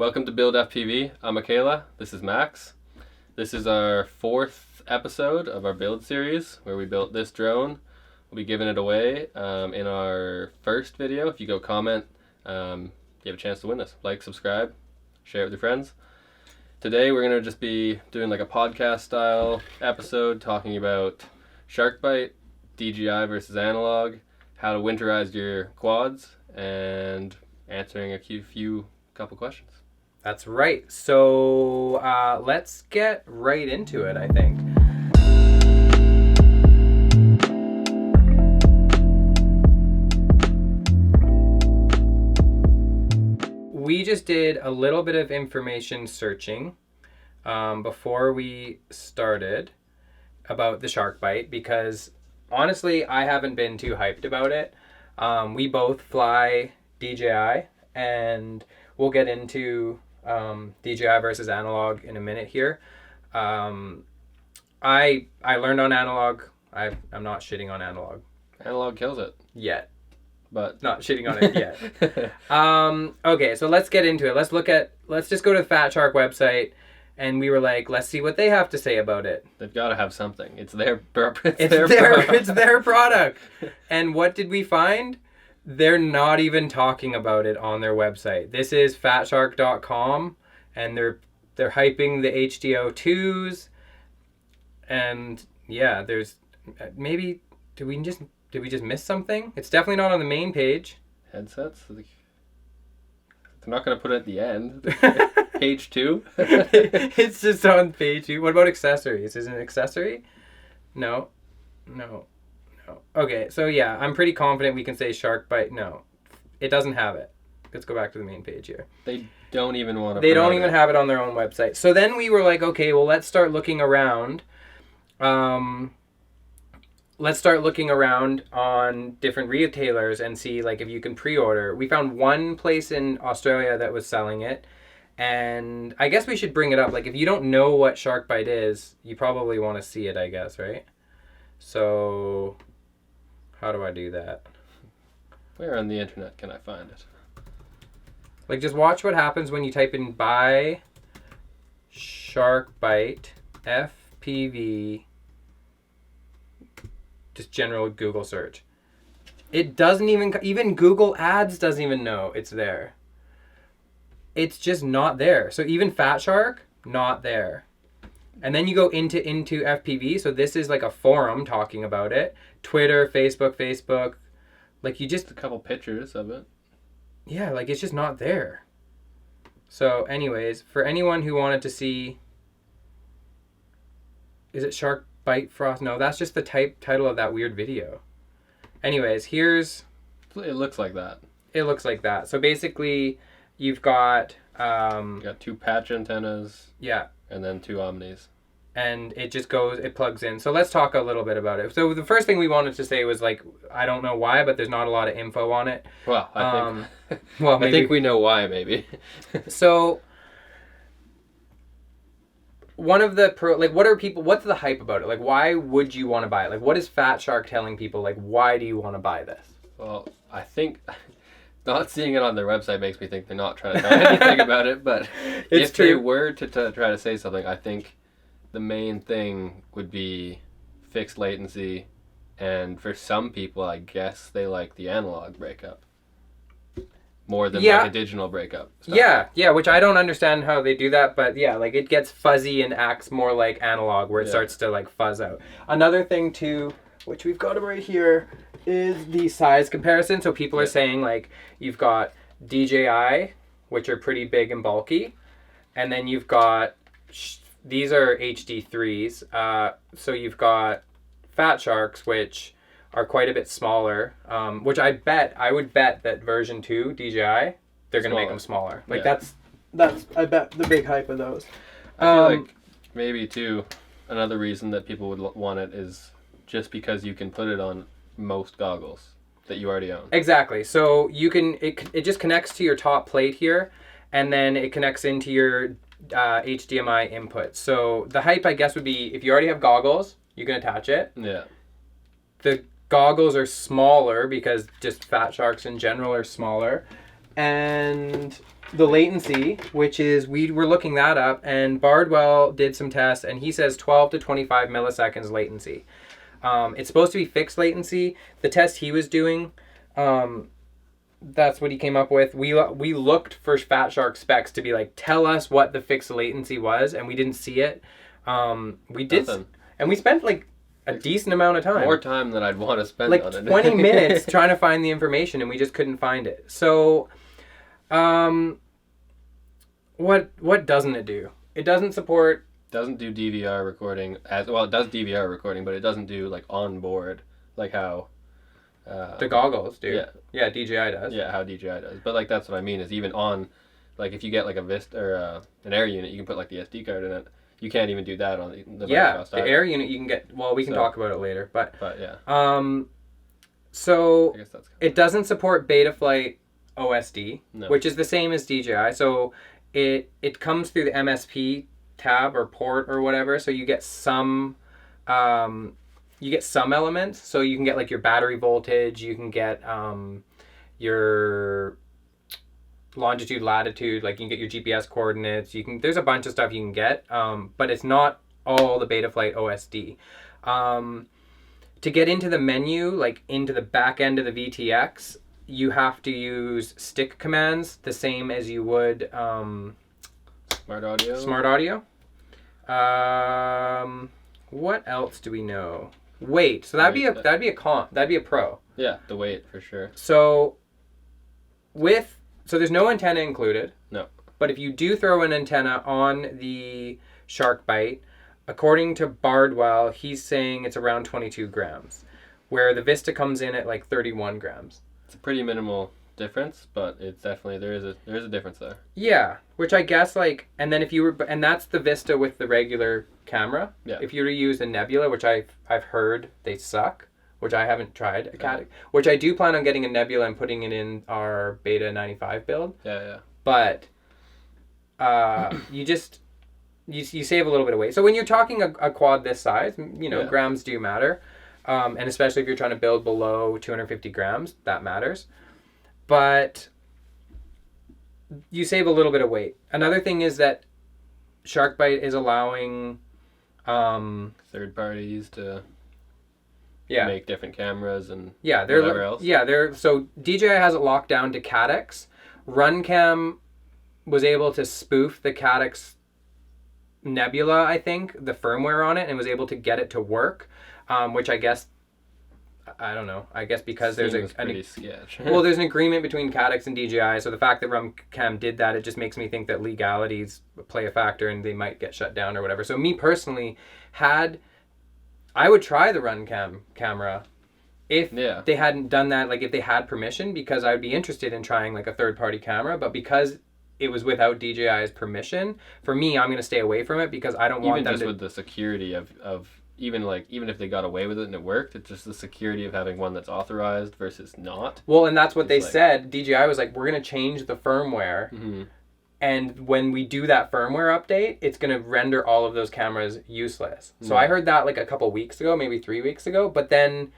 Welcome to Build FPV. I'm Michaela. This is Max. This is our 4th episode of our build series where we built this drone. We'll be giving it away in our first video. If you go comment, you have a chance to win this. Like, subscribe, share it with your friends. Today we're going to just be doing like a podcast style episode talking about SharkByte, DJI versus Analog, how to winterize your quads, and answering a couple questions. That's right. So let's get right into it, I think. We just did a little bit of information searching before we started about the SharkByte because honestly, I haven't been too hyped about it. We both fly DJI, and we'll get into DJI versus Analog in a minute here. I learned on Analog. I'm not shitting on Analog. Analog kills it. Yet. But not shitting on it yet. Okay, so let's get into it. Let's just go to the Fat Shark website, and we were like, let's see what they have to say about it. They've got to have something. It's their product. And what did we find? They're not even talking about it on their website. This is fatshark.com, and they're hyping the HDO2s, and yeah, there's maybe did we just miss something? It's definitely not on the main page. Headsets? They're not going to put it at the end. Page 2? It's just on page 2. What about accessories? Is it an accessory? No. Okay, so yeah, I'm pretty confident we can say SharkByte. No, it doesn't have it. Let's go back to the main page here. They don't even want to. They don't even have it on their own website. So then we were like, okay, well, let's start looking around. Let's start looking around on different retailers and see like if you can pre-order. We found one place in Australia that was selling it, and I guess we should bring it up. Like if you don't know what SharkByte is, you probably want to see it, I guess, right? So how do I do that? Where on the internet can I find it? Like just watch what happens when you type in buy SharkByte FPV. Just general Google search. It doesn't even Google Ads doesn't even know it's there. It's just not there. So even Fat Shark, not there. And then you go into FPV. So this is like a forum talking about it. Twitter, Facebook. Like you just a couple pictures of it. Yeah, like it's just not there. So anyways, for anyone who wanted to see, is it SharkByte Frost? No, that's just the title of that weird video. Anyways, here's... It looks like that. It looks like that. So basically, you've got... you got 2 patch antennas. Yeah. And then 2 Omnis. And it just plugs in. So let's talk a little bit about it. So the first thing we wanted to say was like, I don't know why, but there's not a lot of info on it. Well, I think... well, maybe. I think we know why, maybe. So... One of the what's the hype about it? Like, why would you want to buy it? Like, what is Fat Shark telling people? Like, why do you want to buy this? Well, I think not seeing it on their website makes me think they're not trying to tell anything about it. But if they were to try to say something, I think the main thing would be fixed latency. And for some people, I guess they like the analog breakup more than like a digital breakup stuff. Yeah, which I don't understand how they do that, but yeah, like it gets fuzzy and acts more like analog where it starts to like fuzz out. Another thing too, which we've got right here, is the size comparison. So people are saying like you've got DJI, which are pretty big and bulky, and then you've got, these are HD3s, so you've got Fat Sharks, which are quite a bit smaller, which I would bet that version 2 DJI, they're going to make them smaller. Like that's I bet the big hype of those. I feel like maybe too, another reason that people would want it is just because you can put it on most goggles that you already own. Exactly. So you can, it just connects to your top plate here, and then it connects into your HDMI input. So the hype, I guess, would be if you already have goggles, you can attach it. Yeah. The goggles are smaller because just Fat Sharks in general are smaller. and the latency, which is, we were looking that up, and Bardwell did some tests, and he says 12 to 25 milliseconds latency. It's supposed to be fixed latency. The test he was doing, that's what he came up with. We looked for Fat Shark specs to be like, tell us what the fixed latency was, and we didn't see it. We did, and we spent like a decent amount of time. More time than I'd want to spend like on it. 20 minutes trying to find the information, and we just couldn't find it. So, what doesn't it do? It doesn't support... Doesn't do DVR recording as well. It does DVR recording, but it doesn't do like on board, like how the goggles do. Yeah, DJI does. Yeah, how DJI does. But like that's what I mean is even on, like if you get like a Vista or an Air unit, you can put like the SD card in it. You can't even do that on the the Air unit you can get. Well, we can talk about it later, but yeah. So I guess that's it doesn't support Betaflight OSD, which is the same as DJI. So it comes through the MSP tab or port or whatever, so you get some elements. So you can get like your battery voltage, you can get your longitude, latitude, like you can get your GPS coordinates, there's a bunch of stuff you can get, but it's not all the Betaflight OSD. To get into the menu, like into the back end of the VTX, you have to use stick commands the same as you would Smart Audio. What else do we know? Weight. So that'd be a pro. Yeah, the weight for sure. So there's no antenna included. No. But if you do throw an antenna on the SharkByte, according to Bardwell, he's saying it's around 22 grams, where the Vista comes in at like 31 grams. It's a pretty minimal difference, but it's definitely there is a difference there. Yeah, which I guess like, and then and that's the Vista with the regular camera. Yeah. If you were to use a Nebula, which I've heard they suck, which I haven't tried, which I do plan on getting a Nebula and putting it in our Beta 95 build. Yeah. But you save a little bit of weight. So when you're talking a quad this size, grams do matter, and especially if you're trying to build below 250 grams, that matters. But you save a little bit of weight. Another thing is that SharkByte is allowing third parties to make different cameras and whatever else. Yeah, so DJI has it locked down to Cadex. RunCam was able to spoof the Cadex Nebula, I think, the firmware on it, and was able to get it to work, which I guess, I don't know. I guess because there's pretty sketch. Well, there's an agreement between Cadex and DJI, so the fact that RunCam did that, it just makes me think that legalities play a factor and they might get shut down or whatever. So me personally, I would try the RunCam camera if they hadn't done that, like if they had permission, because I would be interested in trying like a third-party camera, but because it was without DJI's permission, for me, I'm going to stay away from it because I don't want them to... Even just with the security of even if they got away with it and it worked, it's just the security of having one that's authorized versus not. Well, and that's what they said. DJI was like, we're going to change the firmware. Mm-hmm. And when we do that firmware update, it's going to render all of those cameras useless. So I heard that like a couple weeks ago, maybe 3 weeks ago. But then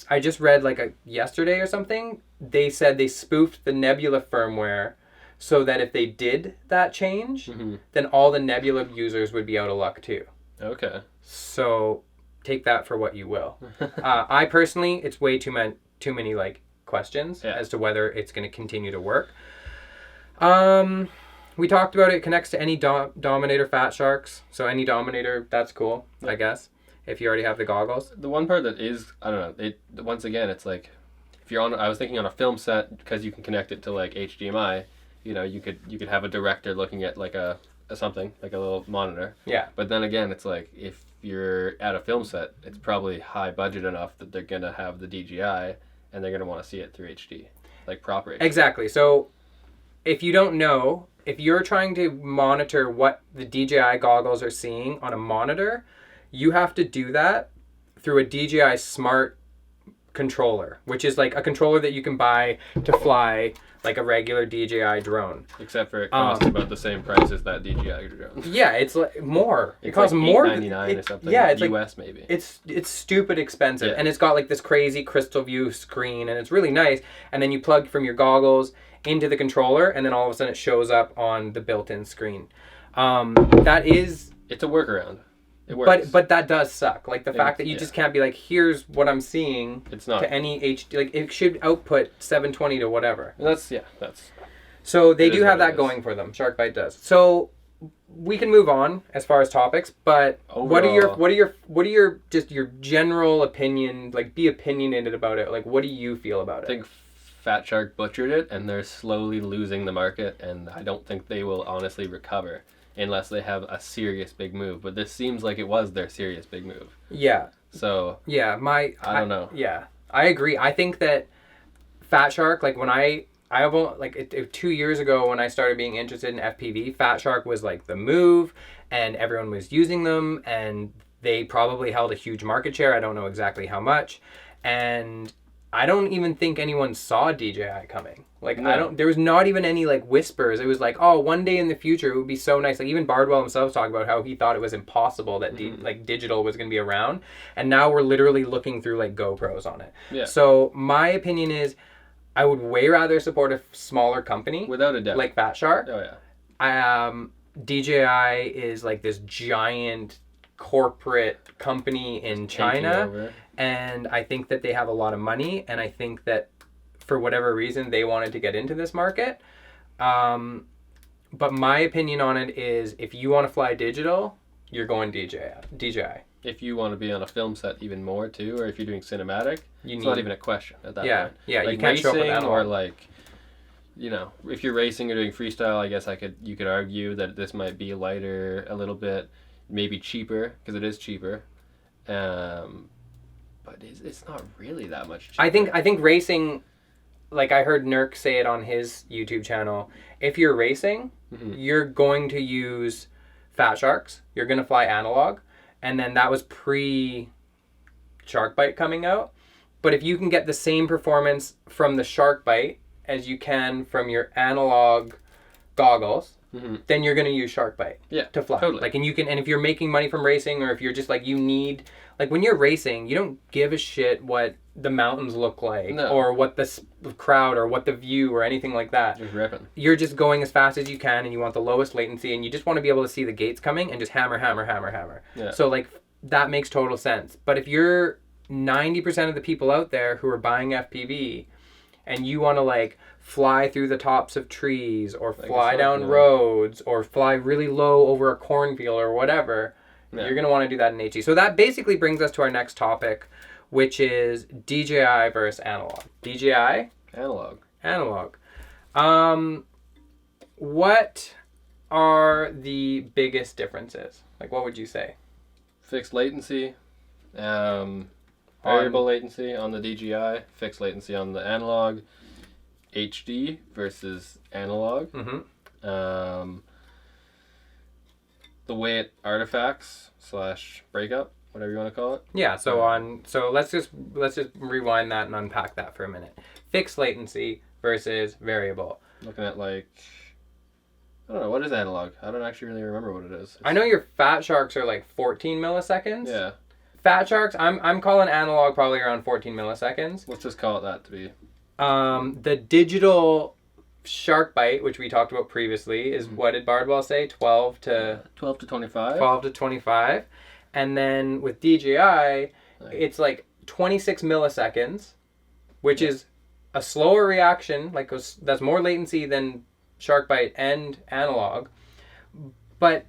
I just read like yesterday or something, they said they spoofed the Nebula firmware so that if they did that change, then all the Nebula users would be out of luck too. Okay. So take that for what you will. I personally, it's way too many like questions as to whether it's going to continue to work. We talked about it connects to any Dominator Fat Sharks. So any Dominator, that's cool, I guess, if you already have the goggles. The one part that is, I don't know, once again, it's like, if you're I was thinking on a film set, because you can connect it to like HDMI, you could have a director looking at like a something, like a little monitor. Yeah. But then again, it's like, if you're at a film set, it's probably high budget enough that they're going to have the DJI and they're going to want to see it through HD, like proper HD. Exactly. So if you don't know, if you're trying to monitor what the DJI goggles are seeing on a monitor, you have to do that through a DJI Smart controller, which is like a controller that you can buy to fly like a regular DJI drone. Except for it costs about the same price as that DJI drone. Yeah, it's like more. It costs like more. $8.99 or something. Yeah, it's US like, maybe. It's stupid expensive, and it's got like this crazy crystal view screen, and it's really nice. And then you plug from your goggles into the controller, and then all of a sudden it shows up on the built-in screen. That is... It's a workaround. It works. But that does suck. Like the fact that you just can't be like, here's what I'm seeing it's not. to any HD. Like it should output 720 to whatever. That's. So they do have that going for them. SharkByte does. So we can move on as far as topics, but overall, what are your just your general opinion? Like, be opinionated about it. Like, what do you feel about it? I think Fat Shark butchered it, and they're slowly losing the market, and I don't think they will honestly recover unless they have a serious big move. But this seems like it was their serious big move. Yeah. So yeah, I don't know. Yeah, I agree. I think that Fat Shark, like when I have like 2 years ago when I started being interested in FPV, Fat Shark was like the move, and everyone was using them, and they probably held a huge market share. I don't know exactly how much, and I don't even think anyone saw DJI coming. Like No. there was not even any like whispers. It was like, oh, one day in the future it would be so nice. Like even Bardwell himself talked about how he thought it was impossible that like digital was going to be around, and now we're literally looking through like GoPros on it. Yeah. So my opinion is, I would way rather support a smaller company Without a doubt. like Fat Shark. Oh yeah. DJI is like this giant corporate company in China, and I think that they have a lot of money, and I think that for whatever reason they wanted to get into this market. But my opinion on it is, if you want to fly digital, you're going DJI. If you want to be on a film set even more too, or if you're doing cinematic, it's not even a question at that point. Yeah, like you can't show up with racing, analog. or like, if you're racing or doing freestyle, I guess you could argue that this might be lighter a little bit, maybe cheaper, because it is cheaper. But it's not really that much cheaper. I think racing, like I heard Nurk say it on his YouTube channel, if you're racing, you're going to use Fat Sharks, you're going to fly analog, and then that was pre SharkByte coming out. But if you can get the same performance from the SharkByte as you can from your analog goggles, then you're going to use SharkByte to fly. Totally. Like, and if you're making money from racing, or if you're just like, you need, like when you're racing, you don't give a shit what the mountains look like, or what the crowd, or what the view, or anything like that. Just ripping. You're just going as fast as you can, and you want the lowest latency, and you just want to be able to see the gates coming and just hammer. Yeah. So like that makes total sense. But if you're 90% of the people out there who are buying FPV, and you want to like fly through the tops of trees, or fly down roads, or fly really low over a cornfield or whatever, you're going to want to do that in HE. So that basically brings us to our next topic, which is DJI versus analog. DJI? Analog. What are the biggest differences? Like, what would you say? Fixed latency, variable latency on the DJI, fixed latency on the analog, HD versus analog, the way it artifacts / breakup, whatever you want to call it. Yeah, so let's just rewind that and unpack that for a minute. Fixed latency versus variable. Looking at like, I don't know, what is analog? I don't actually really remember what it is. I know your Fat Sharks are like 14 milliseconds. Yeah. Fat Sharks, I'm calling analog probably around 14 milliseconds. Let's just call it that to be. The digital SharkByte, which we talked about previously, is what did Bardwell say? 12 to 25. 12 to 25. And then with DJI, it's like 26 milliseconds, which is a slower reaction. Like that's more latency than SharkByte and analog. But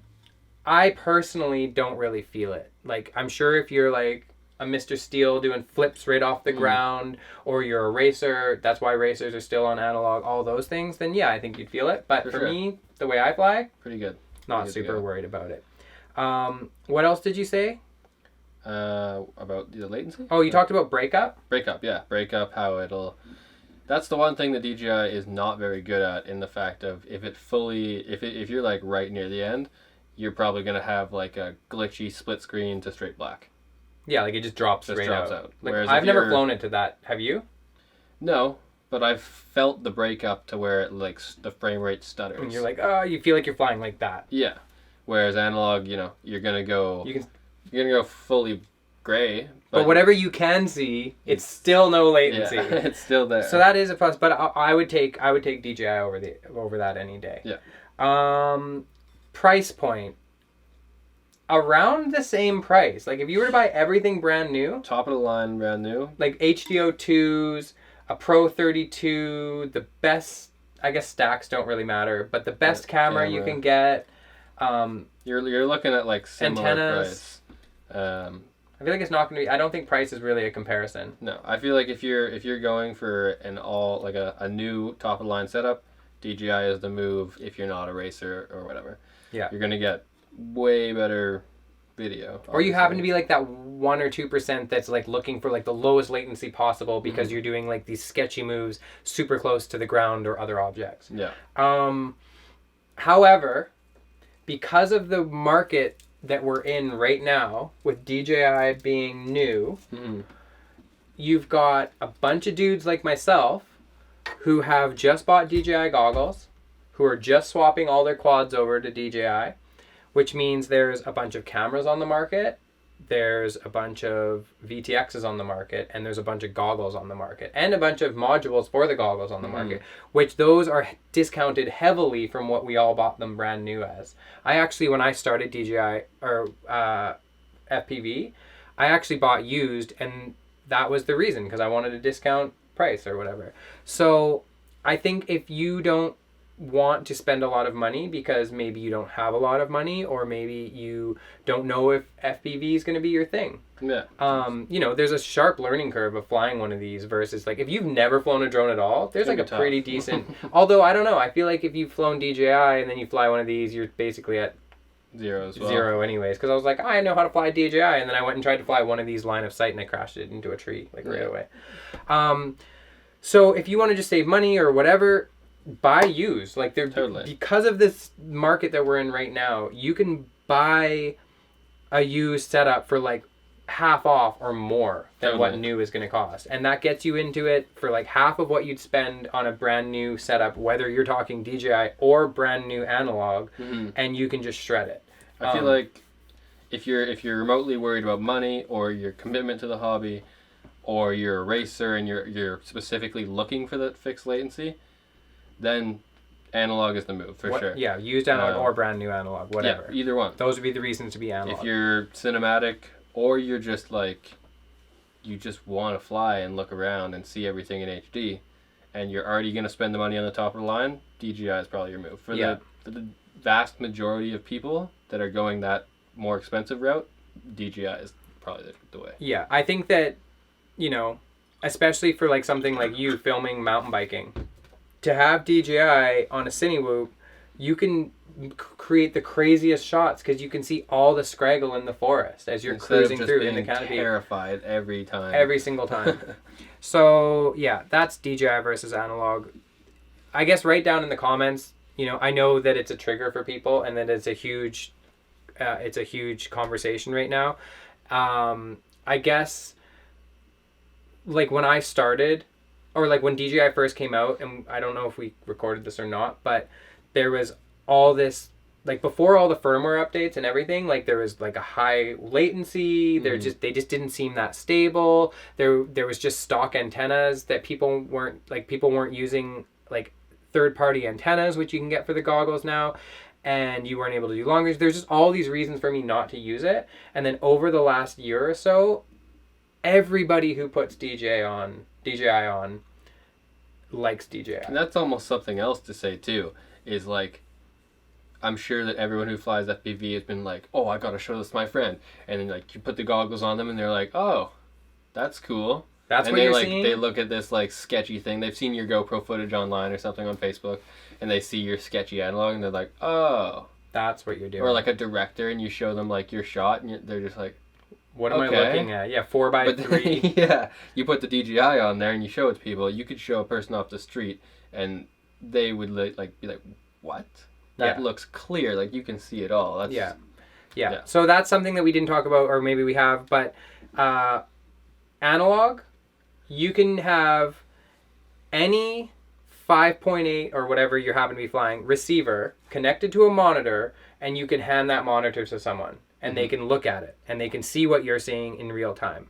I personally don't really feel it. Like, I'm sure if you're like a Mr. Steele doing flips right off the ground, or you're a racer, that's why racers are still on analog, all those things, then yeah, I think you'd feel it. But for me, the way I fly, pretty good. Not super worried about it. What else did you say? About the latency? Oh, you talked about breakup? Breakup, how it'll... That's the one thing that DJI is not very good at, in the fact of if you're like right near the end, you're probably going to have like a glitchy split screen to straight black. Yeah, like it just drops straight out. Like, Whereas I've never flown into that. Have you? No, but I've felt the breakup to where it like the frame rate stutters. And you're like, oh, you feel like you're flying like that. Yeah. Whereas analog, you're gonna go fully gray. But whatever you can see, it's still no latency. Yeah, it's still there. So that is a plus. But I would take DJI over that any day. Yeah. Price point. Around the same price. Like if you were to buy everything brand new. Top of the line brand new. Like HDO2s, a Pro 32, the best, I guess stacks don't really matter, but the best camera you can get. You're looking at like similar antennas. price. I feel like it's not going to be, I don't think price is really a comparison. No, I feel like if you're going for a new top of the line setup, DJI is the move if you're not a racer or whatever. Yeah. You're going to get way better video. Obviously. Or you happen to be like that 1 or 2% that's like looking for like the lowest latency possible because you're doing like these sketchy moves super close to the ground or other objects. Yeah. However, because of the market that we're in right now, with DJI being new, you've got a bunch of dudes like myself who have just bought DJI goggles, who are just swapping all their quads over to DJI, which means there's a bunch of cameras on the market, there's a bunch of VTXs on the market, and there's a bunch of goggles on the market, and a bunch of modules for the goggles on the market, which those are discounted heavily from what we all bought them brand new as. I actually, when I started DJI or FPV, I actually bought used, and that was the reason, because I wanted a discount price or whatever. So I think if you don't want to spend a lot of money because maybe you don't have a lot of money, or maybe you don't know if FPV is going to be your thing. Yeah. There's a sharp learning curve of flying one of these versus like if you've never flown a drone at all, there's like a pretty decent, although I don't know, I feel like if you've flown DJI and then you fly one of these, you're basically at zero as well. Zero anyways, because I was like, I know how to fly DJI, and then I went and tried to fly one of these line of sight and I crashed it into a tree like right away. So if you want to just save money or whatever, buy used. Like they're because of this market that we're in right now, you can buy a used setup for like half off or more than what new is going to cost, and that gets you into it for like half of what you'd spend on a brand new setup, whether you're talking DJI or brand new analog, and you can just shred it. I feel like if you're remotely worried about money or your commitment to the hobby, or you're a racer and you're specifically looking for that fixed latency, then analog is the move for sure. Yeah, used analog or brand new analog, whatever. Yeah, either one. Those would be the reasons to be analog. If you're cinematic or you're just like, you just want to fly and look around and see everything in HD, and you're already going to spend the money on the top of the line, DJI is probably your move. For the vast majority of people that are going that more expensive route, DJI is probably the way. Yeah, I think that, especially for like something like you filming mountain biking, to have DJI on a Cinewhoop, you can create the craziest shots because you can see all the scraggle in the forest as you're cruising through in the canopy. Terrified every time. Every single time. So yeah, that's DJI versus analog. I guess write down in the comments. I know that it's a trigger for people and that it's a huge conversation right now. I guess like when I started, or like when DJI first came out, and I don't know if we recorded this or not, but there was all this, like before all the firmware updates and everything, like there was like a high latency, they just didn't seem that stable. There was just stock antennas that people weren't using, like third-party antennas, which you can get for the goggles now, and you weren't able to do longer. There's just all these reasons for me not to use it. And then over the last year or so, everybody who puts DJI on likes DJI. And that's almost something else to say too, is like, I'm sure that everyone who flies FPV has been like, oh, I gotta show this to my friend, and then like you put the goggles on them and they're like, oh, that's cool. That's and what you're seeing? They look at this like sketchy thing. They've seen your GoPro footage online or something on Facebook, and they see your sketchy analog and they're like, oh, that's what you're doing. Or like a director, and you show them like your shot, and they're just like, what am I looking at? Yeah, 4x3. Yeah, you put the DJI on there and you show it to people. You could show a person off the street and they would be like, what? That looks clear. Like you can see it all. That's, yeah. So that's something that we didn't talk about, or maybe we have. But analog, you can have any 5.8 or whatever you happen to be flying receiver connected to a monitor, and you can hand that monitor to someone. and they can look at it and they can see what you're seeing in real time.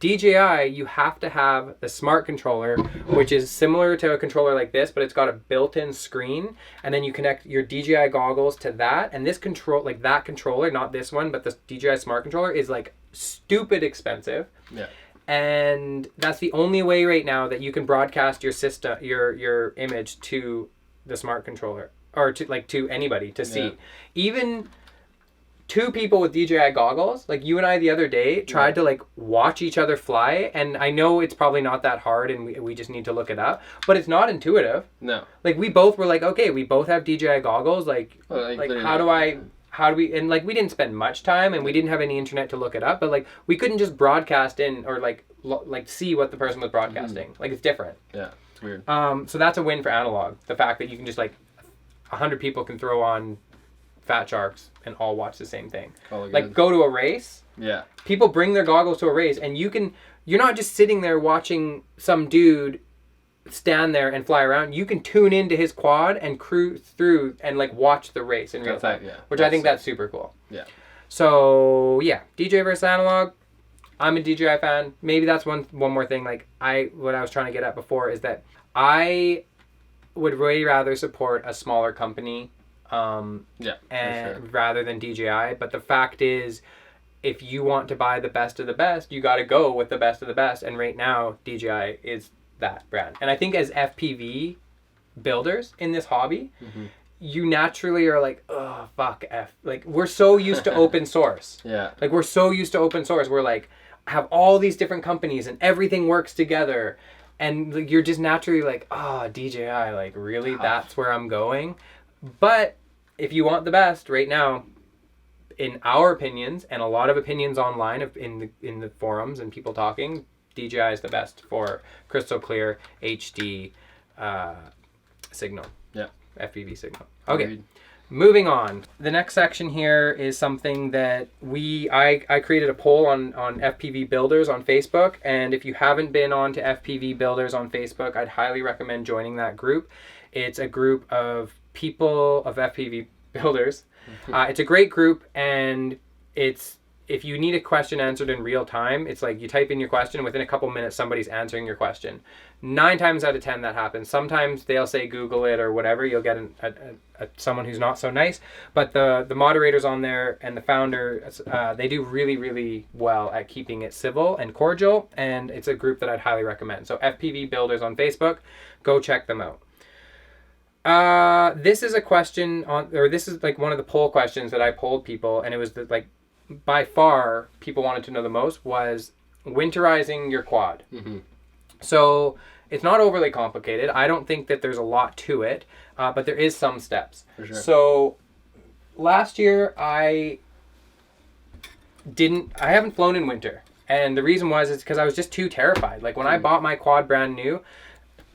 DJI, you have to have the smart controller, which is similar to a controller like this, but it's got a built-in screen, and then you connect your DJI goggles to that, and this control, like that controller, not this one, but the DJI smart controller is like stupid expensive. Yeah. And that's the only way right now that you can broadcast your system, your image to the smart controller, or to anybody to see. Even two people with DJI goggles, like you and I the other day, tried to like watch each other fly, and I know it's probably not that hard, and we just need to look it up, but it's not intuitive. No. Like we both were like, okay, we both have DJI goggles, like how do we, and like we didn't spend much time, and we didn't have any internet to look it up, but like we couldn't just broadcast in or like see what the person was broadcasting. Like it's different. Yeah, it's weird. So that's a win for Analog. The fact that you can just like 100 people can throw on Fat Sharks and all watch the same thing. Like go to a race. Yeah. People bring their goggles to a race, and you're not just sitting there watching some dude stand there and fly around. You can tune into his quad and cruise through and like watch the race in real time. Which I think that's super cool. Yeah. So yeah, DJ versus Analog. I'm a DJI fan. Maybe that's one more thing. Like what I was trying to get at before is that I would way rather support a smaller company rather than DJI. But the fact is, if you want to buy the best of the best, you got to go with the best of the best. And right now, DJI is that brand. And I think as FPV builders in this hobby, you naturally are like, oh, fuck F. Like, we're so used to open source. Yeah. Like, we're so used to open source. We're like, have all these different companies and everything works together. And like, you're just naturally like, oh, DJI, like, really? That's where I'm going? But if you want the best right now, in our opinions, and a lot of opinions online in the forums and people talking, DJI is the best for crystal clear HD signal. Yeah. FPV signal. Okay. Agreed. Moving on. The next section here is something that I created a poll on FPV Builders on Facebook, and if you haven't been on to FPV Builders on Facebook, I'd highly recommend joining that group. It's a group of people of FPV Builders. It's a great group, and if you need a question answered in real time, it's like you type in your question, and within a couple minutes somebody's answering your question. 9 times out of 10 that happens. Sometimes they'll say Google it or whatever. You'll get someone who's not so nice. But the moderators on there and the founder, they do really, really well at keeping it civil and cordial. And it's a group that I'd highly recommend. So FPV Builders on Facebook, go check them out. This is a question this is like one of the poll questions that I polled people, and it was by far people wanted to know the most was winterizing your quad. So it's not overly complicated. I don't think that there's a lot to it, but there is some steps. For sure. So last year I haven't flown in winter, and the reason is because I was just too terrified. Like when I bought my quad brand new,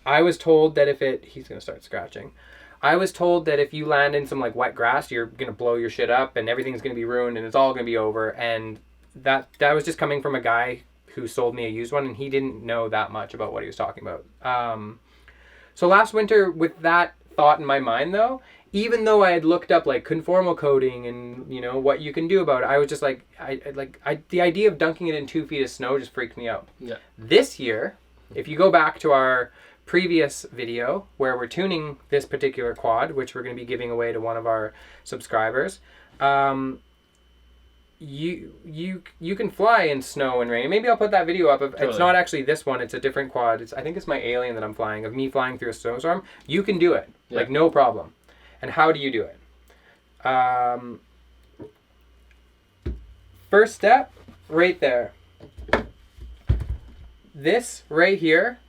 I was told that he's gonna start scratching. I was told that if you land in some like wet grass, you're gonna blow your shit up and everything's gonna be ruined and it's all gonna be over. And that was just coming from a guy who sold me a used one, and he didn't know that much about what he was talking about. So last winter, with that thought in my mind though, even though I had looked up like conformal coating and what you can do about it, I was just like, the idea of dunking it in 2 feet of snow just freaked me out. Yeah. This year, if you go back to our previous video where we're tuning this particular quad, which we're going to be giving away to one of our subscribers, you can fly in snow and rain. Maybe I'll put that video up. Totally. It's not actually this one, it's a different quad. I think it's my Alien that I'm flying, of me flying through a snowstorm. You can do it. Yeah. Like no problem. And how do you do it? First step, right there. This right here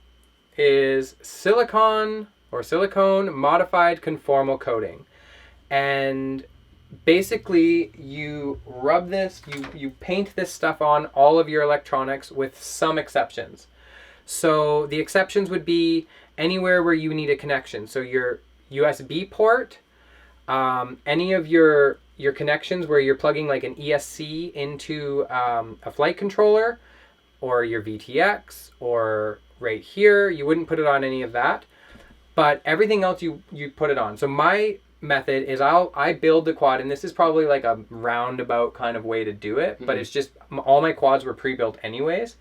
is silicone modified conformal coating. And basically you rub this, you paint this stuff on all of your electronics with some exceptions. So the exceptions would be anywhere where you need a connection. So your USB port, any of your connections where you're plugging like an ESC into a flight controller, or your VTX, or right here, you wouldn't put it on any of that. But everything else you put it on. So my method is I build the quad, and this is probably like a roundabout kind of way to do it, but it's just all my quads were pre-built anyways.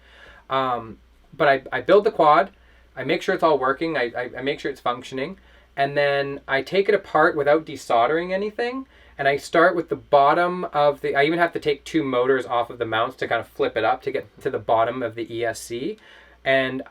But I build the quad, I make sure it's all working, I make sure it's functioning, and then I take it apart without desoldering anything, and I start with the bottom of I even have to take 2 motors off of the mounts to kind of flip it up to get to the bottom of the ESC. And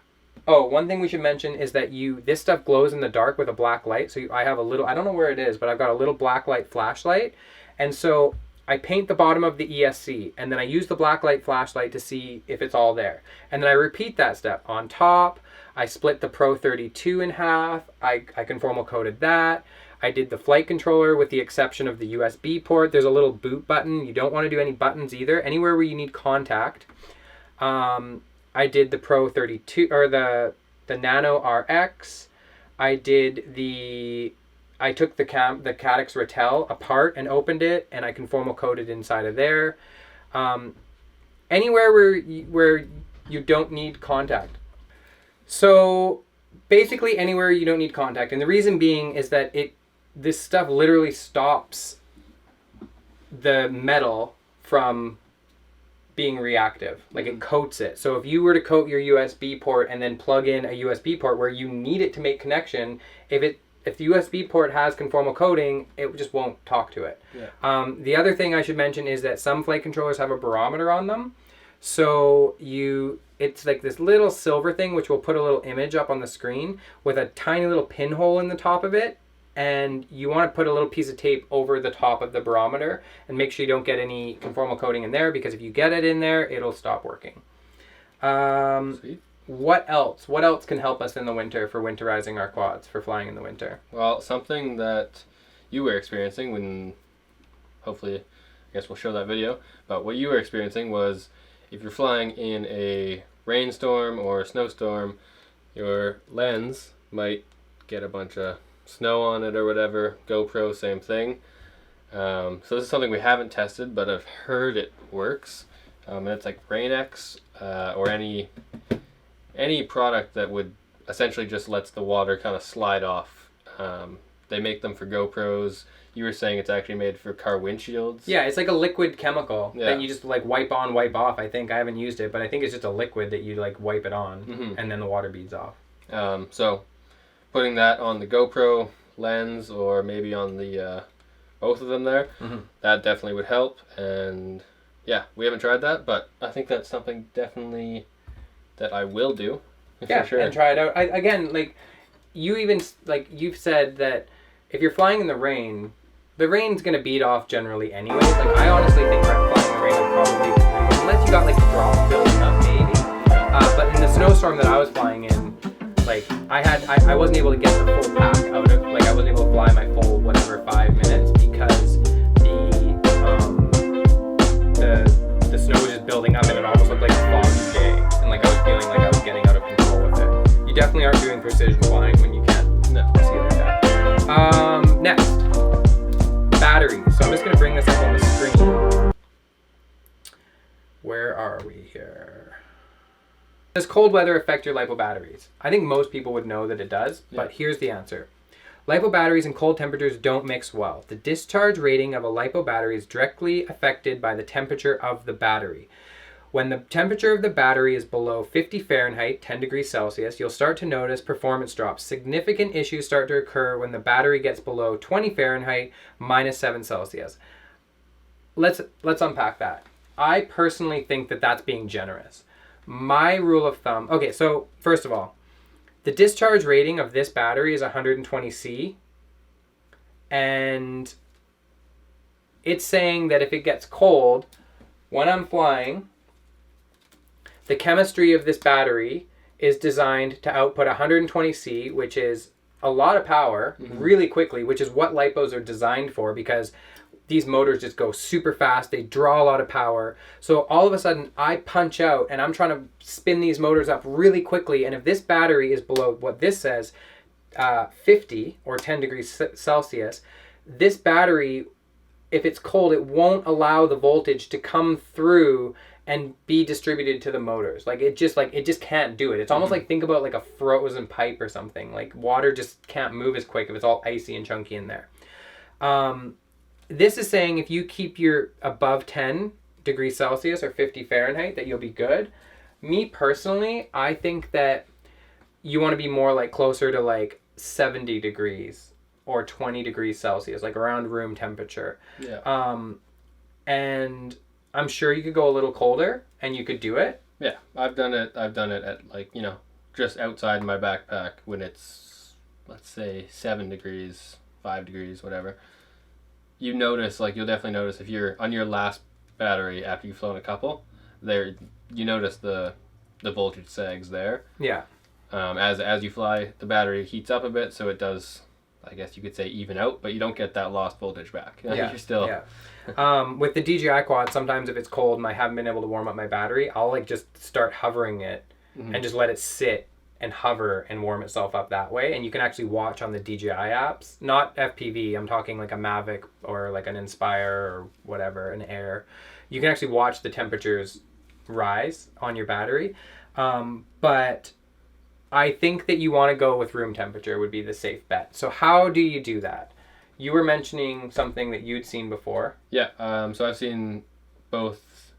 one thing we should mention is that this stuff glows in the dark with a black light. So I have a little, I don't know where it is, but I've got a little black light flashlight. And so I paint the bottom of the ESC, and then I use the black light flashlight to see if it's all there. And then I repeat that step on top. I split the Pro 32 in half. I conformal coated that. I did the flight controller with the exception of the USB port. There's a little boot button. You don't want to do any buttons either. Anywhere where you need contact. I did the Pro 32 or the Nano RX. I took the Caddx Ratel apart and opened it, and I conformal coated inside of there. Anywhere where you don't need contact. So basically anywhere you don't need contact, and the reason being is that this stuff literally stops the metal from being reactive. Like it coats it. So if you were to coat your USB port and then plug in a USB port where you need it to make connection, if the USB port has conformal coating, it just won't talk to it. Yeah. The other thing I should mention is that some flight controllers have a barometer on them. So it's like this little silver thing which will put a little image up on the screen with a tiny little pinhole in the top of it. And you want to put a little piece of tape over the top of the barometer and make sure you don't get any conformal coating in there, because if you get it in there, it'll stop working. Sweet. What else? What else can help us in the winter for winterizing our quads, for flying in the winter? Well, something that you were experiencing when, hopefully, I guess we'll show that video, but what you were experiencing was if you're flying in a rainstorm or a snowstorm, your lens might get a bunch of snow on it or whatever. GoPro, same thing. So this is something we haven't tested, but I've heard it works. And it's like RainX or any product that would essentially just lets the water kind of slide off. They make them for GoPros. You were saying it's actually made for car windshields. Yeah, it's like a liquid chemical that you just like wipe on, wipe off. I think I haven't used it, but I think it's just a liquid that you like wipe it on, and then the water beads off. So putting that on the GoPro lens or maybe on the both of them there, that definitely would help. And yeah, we haven't tried that, but I think that's something definitely that I will do. Yeah, for sure. And try it out. You've said that if you're flying in the rain's gonna beat off generally anyways. Like I honestly think flying in the rain would probably, unless you got like a drop building up maybe. But in the snowstorm that I was flying in, like I wasn't able to get the full pack out of, like I wasn't able to fly my full whatever 5 minutes because the snow was just building up and it almost looked like a foggy day, and like I was feeling like I was getting out of control with it. You definitely aren't doing precision flying when you can't see like that. Next, batteries. So I'm just gonna bring this up on the screen. Where are we here? Does cold weather affect your LiPo batteries? I think most people would know that it does, but here's the answer. LiPo batteries in cold temperatures don't mix well. The discharge rating of a LiPo battery is directly affected by the temperature of the battery. When the temperature of the battery is below 50 Fahrenheit, 10 degrees Celsius, you'll start to notice performance drops. Significant issues start to occur when the battery gets below 20 Fahrenheit, minus 7 Celsius. Let's unpack that. I personally think that that's being generous. My rule of thumb, okay, so first of all, the discharge rating of this battery is 120C, and it's saying that if it gets cold, when I'm flying, the chemistry of this battery is designed to output 120C, which is a lot of power really quickly, which is what LiPos are designed for, because these motors just go super fast. They draw a lot of power. So all of a sudden I punch out and I'm trying to spin these motors up really quickly. And if this battery is below what this says, 50 or 10 degrees Celsius, this battery, if it's cold, it won't allow the voltage to come through and be distributed to the motors. It just can't do it. It's almost like, think about like a frozen pipe or something. Like water just can't move as quick if it's all icy and chunky in there. This is saying if you keep your above 10 degrees Celsius or 50 Fahrenheit, that you'll be good. Me personally, I think that you want to be more like closer to like 70 degrees or 20 degrees Celsius, like around room temperature. Yeah. And I'm sure you could go a little colder and you could do it. Yeah, I've done it at like, just outside my backpack when it's, let's say, 7 degrees, 5 degrees, whatever. You'll definitely notice if you're on your last battery after you've flown a couple, you notice the voltage sags there. Yeah. As you fly, the battery heats up a bit, so it does, I guess you could say, even out, but you don't get that lost voltage back. Yeah. You're still... Yeah. With the DJI quad, sometimes if it's cold and I haven't been able to warm up my battery, I'll like just start hovering it and just let it sit and hover and warm itself up that way. And you can actually watch on the DJI apps, not FPV, I'm talking like a Mavic or like an Inspire or whatever, an Air. You can actually watch the temperatures rise on your battery. But I think that you want to go with room temperature would be the safe bet. So how do you do that? You were mentioning something that you'd seen before. Yeah, so I've seen both,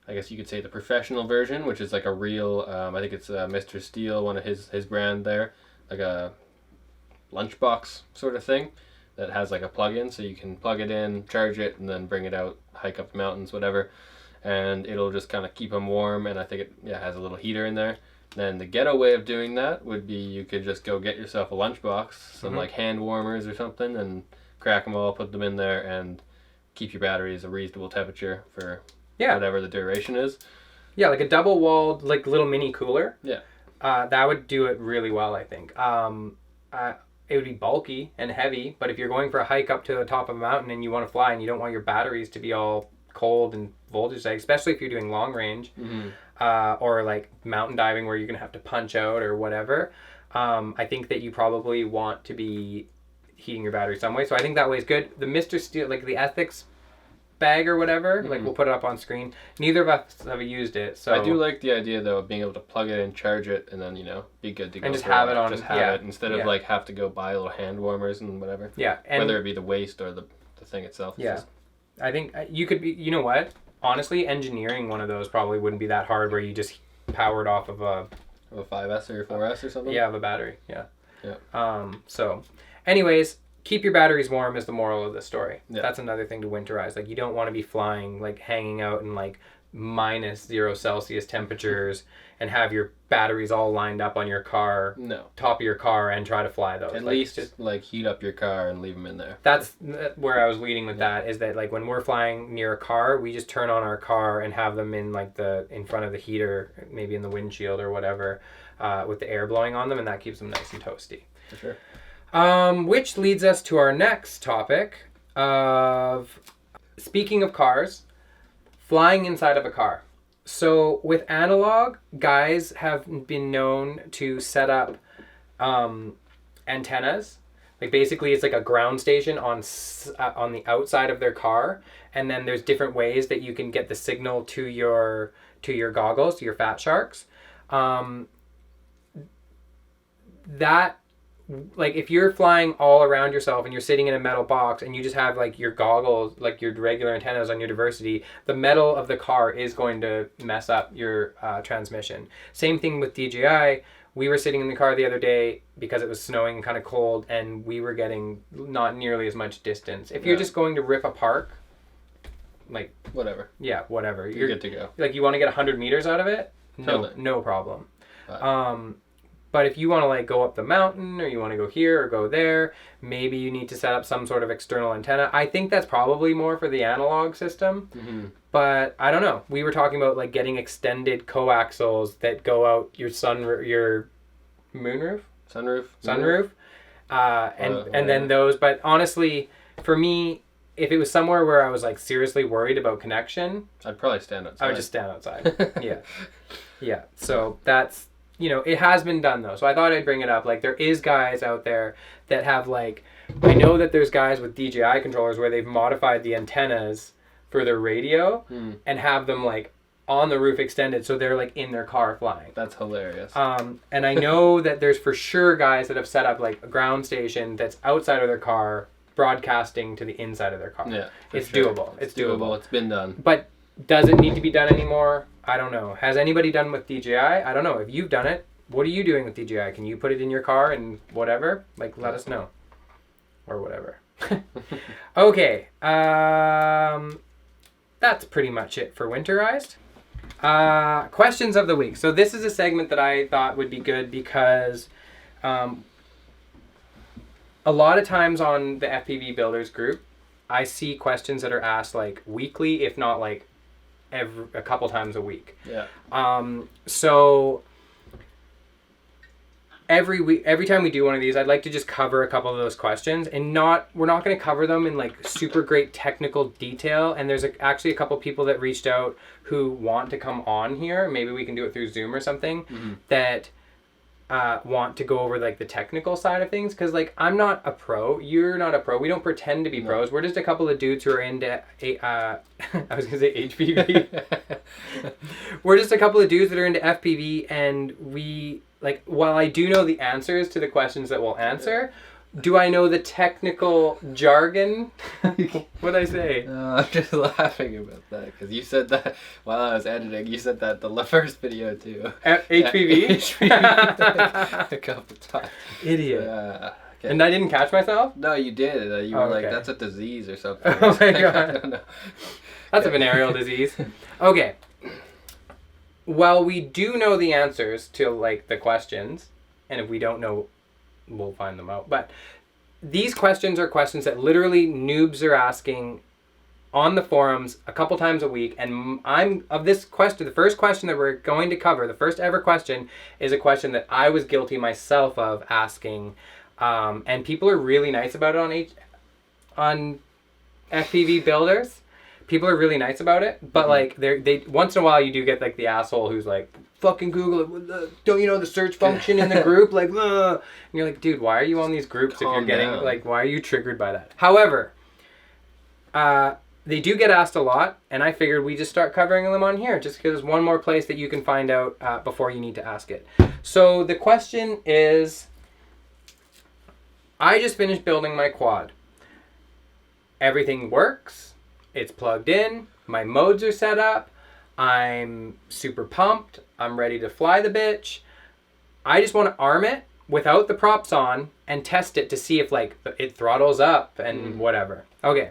I guess you could say the professional version, which is like a real, I think it's Mr. Steel, one of his brand there, like a lunchbox sort of thing that has like a plug-in, so you can plug it in, charge it, and then bring it out, hike up the mountains, whatever, and it'll just kind of keep them warm, and I think it has a little heater in there. Then the ghetto way of doing that would be you could just go get yourself a lunchbox, some like hand warmers or something, and crack them all, put them in there, and keep your batteries a reasonable temperature for whatever the duration is. Yeah, like a double-walled, like little mini cooler. Yeah. That would do it really well, I think. It would be bulky and heavy, but if you're going for a hike up to the top of a mountain and you want to fly and you don't want your batteries to be all cold and voltage sag, especially if you're doing long range, or like mountain diving where you're going to have to punch out or whatever, I think that you probably want to be heating your battery some way. So I think that way is good. The Mr. Steel, like the Ethics bag or whatever, like we'll put it up on screen. Neither of us have used it, so I do like the idea though of being able to plug it in, charge it, and then be good to go. And just have it on. Just have it instead of like have to go buy little hand warmers and whatever. Yeah, and whether it be the waste or the thing itself. Yeah, I think you could be. You know what? Honestly, engineering one of those probably wouldn't be that hard, where you just power it off of a 5S or 4S or something. Yeah, of a battery. Yeah. Yeah. So, anyways, keep your batteries warm is the moral of the story. Yeah. That's another thing to winterize. Like, you don't want to be flying, like, hanging out in, like, -0 Celsius temperatures and have your batteries all lined up on your car, top of your car, and try to fly those. At least just heat up your car and leave them in there. That's where I was leading with that, is that, like, when we're flying near a car, we just turn on our car and have them in, like, in front of the heater, maybe in the windshield or whatever, with the air blowing on them, and that keeps them nice and toasty. For sure. Which leads us to our next topic of, speaking of cars, flying inside of a car. So with Analog, guys have been known to set up antennas. Like, basically it's like a ground station on the outside of their car, and then there's different ways that you can get the signal to your goggles, to your Fat Sharks. Like, if you're flying all around yourself and you're sitting in a metal box and you just have, like, your goggles, like your regular antennas on your Diversity, the metal of the car is going to mess up your transmission. Same thing with DJI. We were sitting in the car the other day because it was snowing and kind of cold, and we were getting not nearly as much distance. If you're just going to rip a park, like... Whatever. Yeah, whatever. You're good to go. Like, you want to get 100 meters out of it? Totally. No problem. But if you want to, like, go up the mountain, or you want to go here or go there, maybe you need to set up some sort of external antenna. I think that's probably more for the analog system. Mm-hmm. But I don't know. We were talking about, like, getting extended coaxials that go out your moonroof? Sunroof. And then those. But honestly, for me, if it was somewhere where I was, like, seriously worried about connection, I'd probably stand outside. I would just stand outside. Yeah. So that's... it has been done, though. So I thought I'd bring it up. Like, there is guys out there that have, like... I know that there's guys with DJI controllers where they've modified the antennas for their radio and have them, like, on the roof extended, so they're, like, in their car flying. That's hilarious. And I know that there's for sure guys that have set up, like, a ground station that's outside of their car broadcasting to the inside of their car. Yeah, it's doable. It's doable. It's been done. But does it need to be done anymore? I don't know. Has anybody done with DJI? I don't know. If you've done it, what are you doing with DJI? Can you put it in your car and whatever? Like, let us know. Or whatever. Okay. That's pretty much it for Winterized. Questions of the week. So this is a segment that I thought would be good because a lot of times on the FPV Builders group, I see questions that are asked like weekly, if not like a couple times a week. Yeah. So every week, every time we do one of these, I'd like to just cover a couple of those questions, and we're not going to cover them in like super great technical detail. And there's actually a couple people that reached out who want to come on here. Maybe we can do it through Zoom or something. That want to go over like the technical side of things, because like I'm not a pro, you're not a pro, we don't pretend to be pros. We're just a couple of dudes who are into I was gonna say HPV. We're just a couple of dudes that are into FPV, and we like, while I do know the answers to the questions that we'll answer, do I know the technical jargon? What'd I say? I'm just laughing about that because you said that while I was editing. You said that the first video too. HPV? HPV a couple times. Idiot. Okay. And I didn't catch myself? No, you did. You were like, okay. that's a disease or something. Oh my God. I don't know. That's a venereal disease. Okay. Well, we do know the answers to like the questions, and if we don't know, we'll find them out. But these questions are questions that literally noobs are asking on the forums a couple times a week. And the first question that we're going to cover, the first ever question, is a question that I was guilty myself of asking. And people are really nice about it on FPV Builders. People are really nice about it, but like they once in a while you do get like the asshole who's like, fucking Google it, don't you know the search function in the group, like, and you're like, dude, why are you on these groups if you're getting like, why are you triggered by that? However, they do get asked a lot, and I figured we just start covering them on here just because there's one more place that you can find out before you need to ask it. So the question is, I just finished building my quad. Everything works. It's plugged in, my modes are set up, I'm super pumped, I'm ready to fly the bitch. I just want to arm it without the props on and test it to see if like it throttles up and whatever. Okay,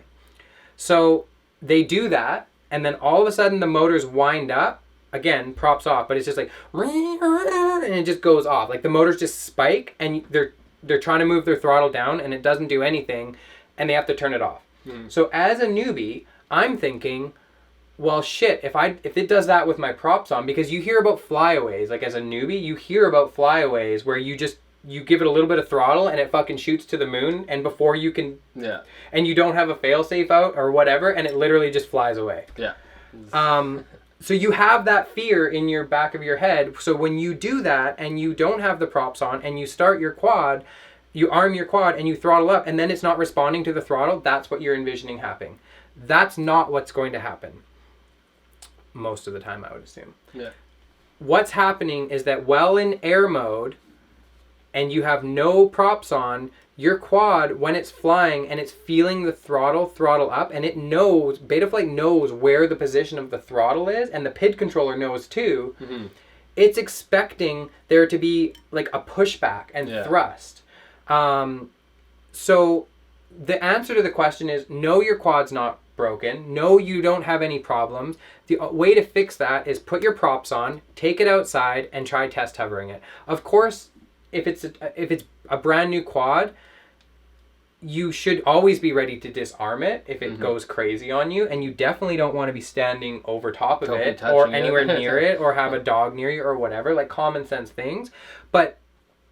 so they do that, and then all of a sudden the motors wind up, again, props off, but it's just like, and it just goes off. Like the motors just spike, and they're trying to move their throttle down, and it doesn't do anything, and they have to turn it off. So as a newbie, I'm thinking, well, shit, if it does that with my props on, because you hear about flyaways, like as a newbie, you hear about flyaways where you give it a little bit of throttle and it fucking shoots to the moon, and before you can, and you don't have a failsafe out or whatever, and it literally just flies away. Yeah. So you have that fear in your back of your head. So when you do that and you don't have the props on and you start your quad, you arm your quad and you throttle up, and then it's not responding to the throttle, that's what you're envisioning happening. That's not what's going to happen. Most of the time, I would assume. Yeah. What's happening is that while in air mode and you have no props on, your quad, when it's flying and it's feeling the throttle up, and it knows, Betaflight knows where the position of the throttle is, and the PID controller knows too, it's expecting there to be like a pushback and thrust. So the answer to the question is no, your quad's not broken. No, you don't have any problems. The way to fix that is put your props on, take it outside, and try test hovering it. Of course, if it's a brand new quad, you should always be ready to disarm it if it goes crazy on you, and you definitely don't want to be standing over top of it or anywhere near it or have a dog near you or whatever, like common sense things. But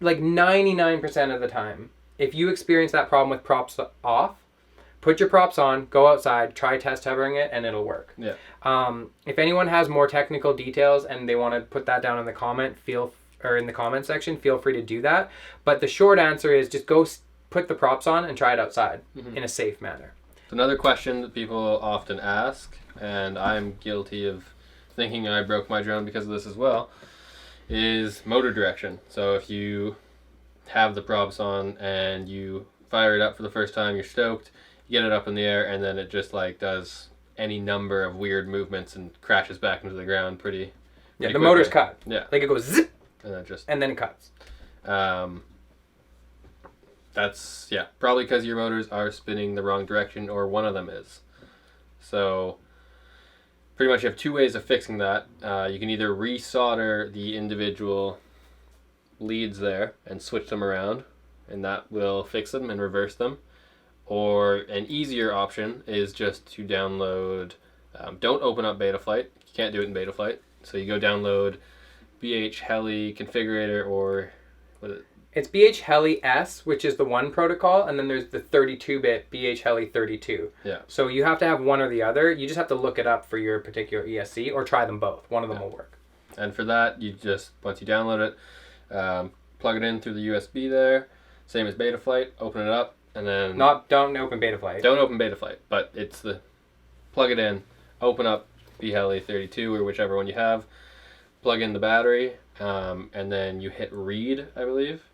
like 99% of the time, if you experience that problem with props off, put your props on, go outside, try test hovering it, and it'll work. Yeah. If anyone has more technical details and they want to put that down in the comment section, feel free to do that. But the short answer is just go put the props on and try it outside in a safe manner. Another question that people often ask, and I'm guilty of thinking I broke my drone because of this as well, is motor direction. So if you have the props on and you fire it up for the first time, you're stoked, you get it up in the air, and then it just like does any number of weird movements and crashes back into the ground pretty the quickly. motor's cut. Yeah. Like it goes zip, and then it cuts. That's, probably because your motors are spinning the wrong direction, or one of them is. So pretty much you have two ways of fixing that. You can either resolder the individual leads there and switch them around, and that will fix them and reverse them. Or an easier option is just to download, don't open up Betaflight. You can't do it in Betaflight. So you go download BH Heli Configurator, or what is it? It's BH Heli S, which is the one protocol, and then there's the 32-bit BH Heli 32. Yeah. So you have to have one or the other. You just have to look it up for your particular ESC, or try them both. One of them will work. And for that, you just, once you download it, plug it in through the USB there, same as Betaflight, open it up, and then... Don't open Betaflight. Don't open Betaflight, but it's the... Plug it in, open up BHeli 32 or whichever one you have, plug in the battery, and then you hit read, I believe,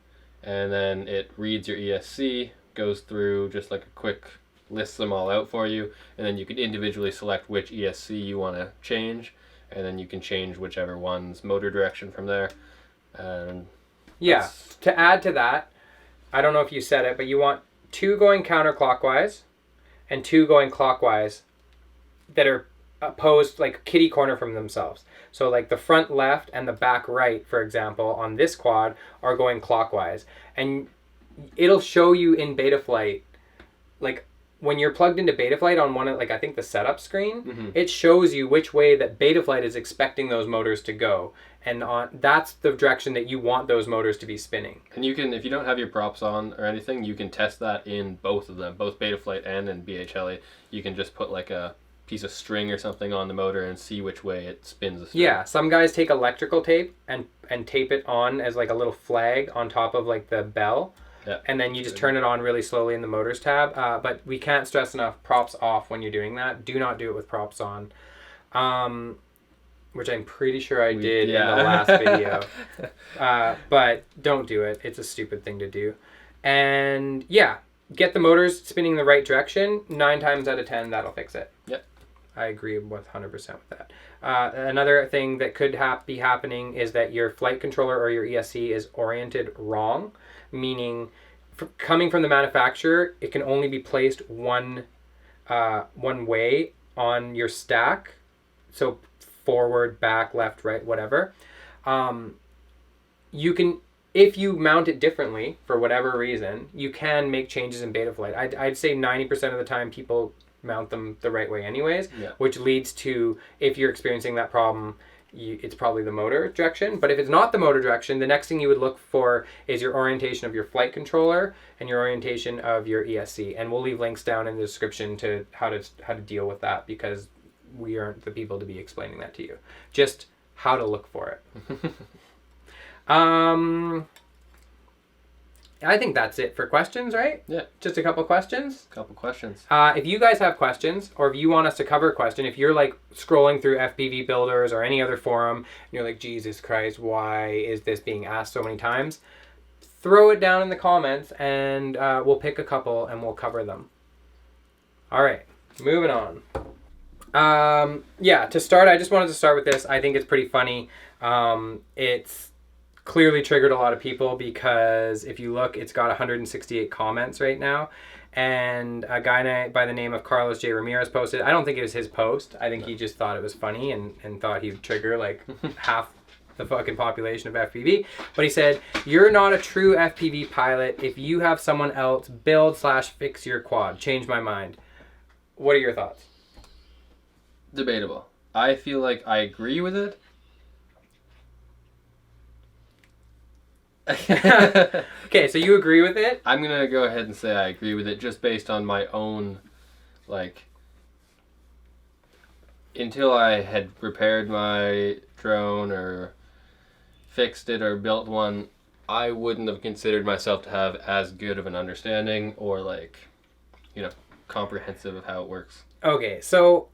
and then it reads your ESC, goes through just like a quick, lists them all out for you, and then you can individually select which ESC you want to change, and then you can change whichever one's motor direction from there. And yeah, to add to that, I don't know if you said it, but you want 2 going counterclockwise and 2 going clockwise that are opposed, like kitty corner from themselves. So like the front left and the back right, for example, on this quad are going clockwise. And it'll show you in Betaflight, like when you're plugged into Betaflight on one of, like I think the setup screen, it shows you which way that Betaflight is expecting those motors to go. And that's the direction that you want those motors to be spinning. And you can, if you don't have your props on or anything, you can test that in both of them, both Betaflight and in BH Heli. You can just put like a piece of string or something on the motor and see which way it spins the string. Yeah, some guys take electrical tape and tape it on as like a little flag on top of like the bell. Yeah. And then you just turn it on really slowly in the motors tab. But we can't stress enough, props off when you're doing that. Do not do it with props on. Which I'm pretty sure I did in the last video. But don't do it. It's a stupid thing to do. And yeah, get the motors spinning the right direction. 9 times out of 10, that'll fix it. Yep. I agree with 100% with that. Another thing that could be happening is that your flight controller or your ESC is oriented wrong, meaning coming from the manufacturer, it can only be placed one way on your stack. So forward, back, left, right, whatever. You can, if you mount it differently for whatever reason, you can make changes in Betaflight. I'd say 90% of the time people mount them the right way anyways, which leads to, if you're experiencing that problem, it's probably the motor direction. But if it's not the motor direction, the next thing you would look for is your orientation of your flight controller and your orientation of your ESC. And we'll leave links down in the description to how to deal with that, because we aren't the people to be explaining that to you. Just how to look for it. I think that's it for questions, right? Yeah. Just a couple questions? Couple questions. If you guys have questions, or if you want us to cover a question, if you're like scrolling through FPV Builders or any other forum, and you're like, Jesus Christ, why is this being asked so many times? Throw it down in the comments, and we'll pick a couple and we'll cover them. All right, moving on. To start, I just wanted to start with this. I think it's pretty funny. It's clearly triggered a lot of people, because if you look, it's got 168 comments right now. And a guy by the name of Carlos J. Ramirez posted. I don't think it was his post. I think he just thought it was funny and thought he'd trigger like half the fucking population of FPV. But he said, "You're not a true FPV pilot if you have someone else build/fix your quad. Change my mind." What are your thoughts? Debatable. I feel like I agree with it. Okay, so you agree with it? I'm going to go ahead and say I agree with it, just based on my own, like, until I had repaired my drone or fixed it or built one, I wouldn't have considered myself to have as good of an understanding or, like, comprehensive of how it works. Okay, so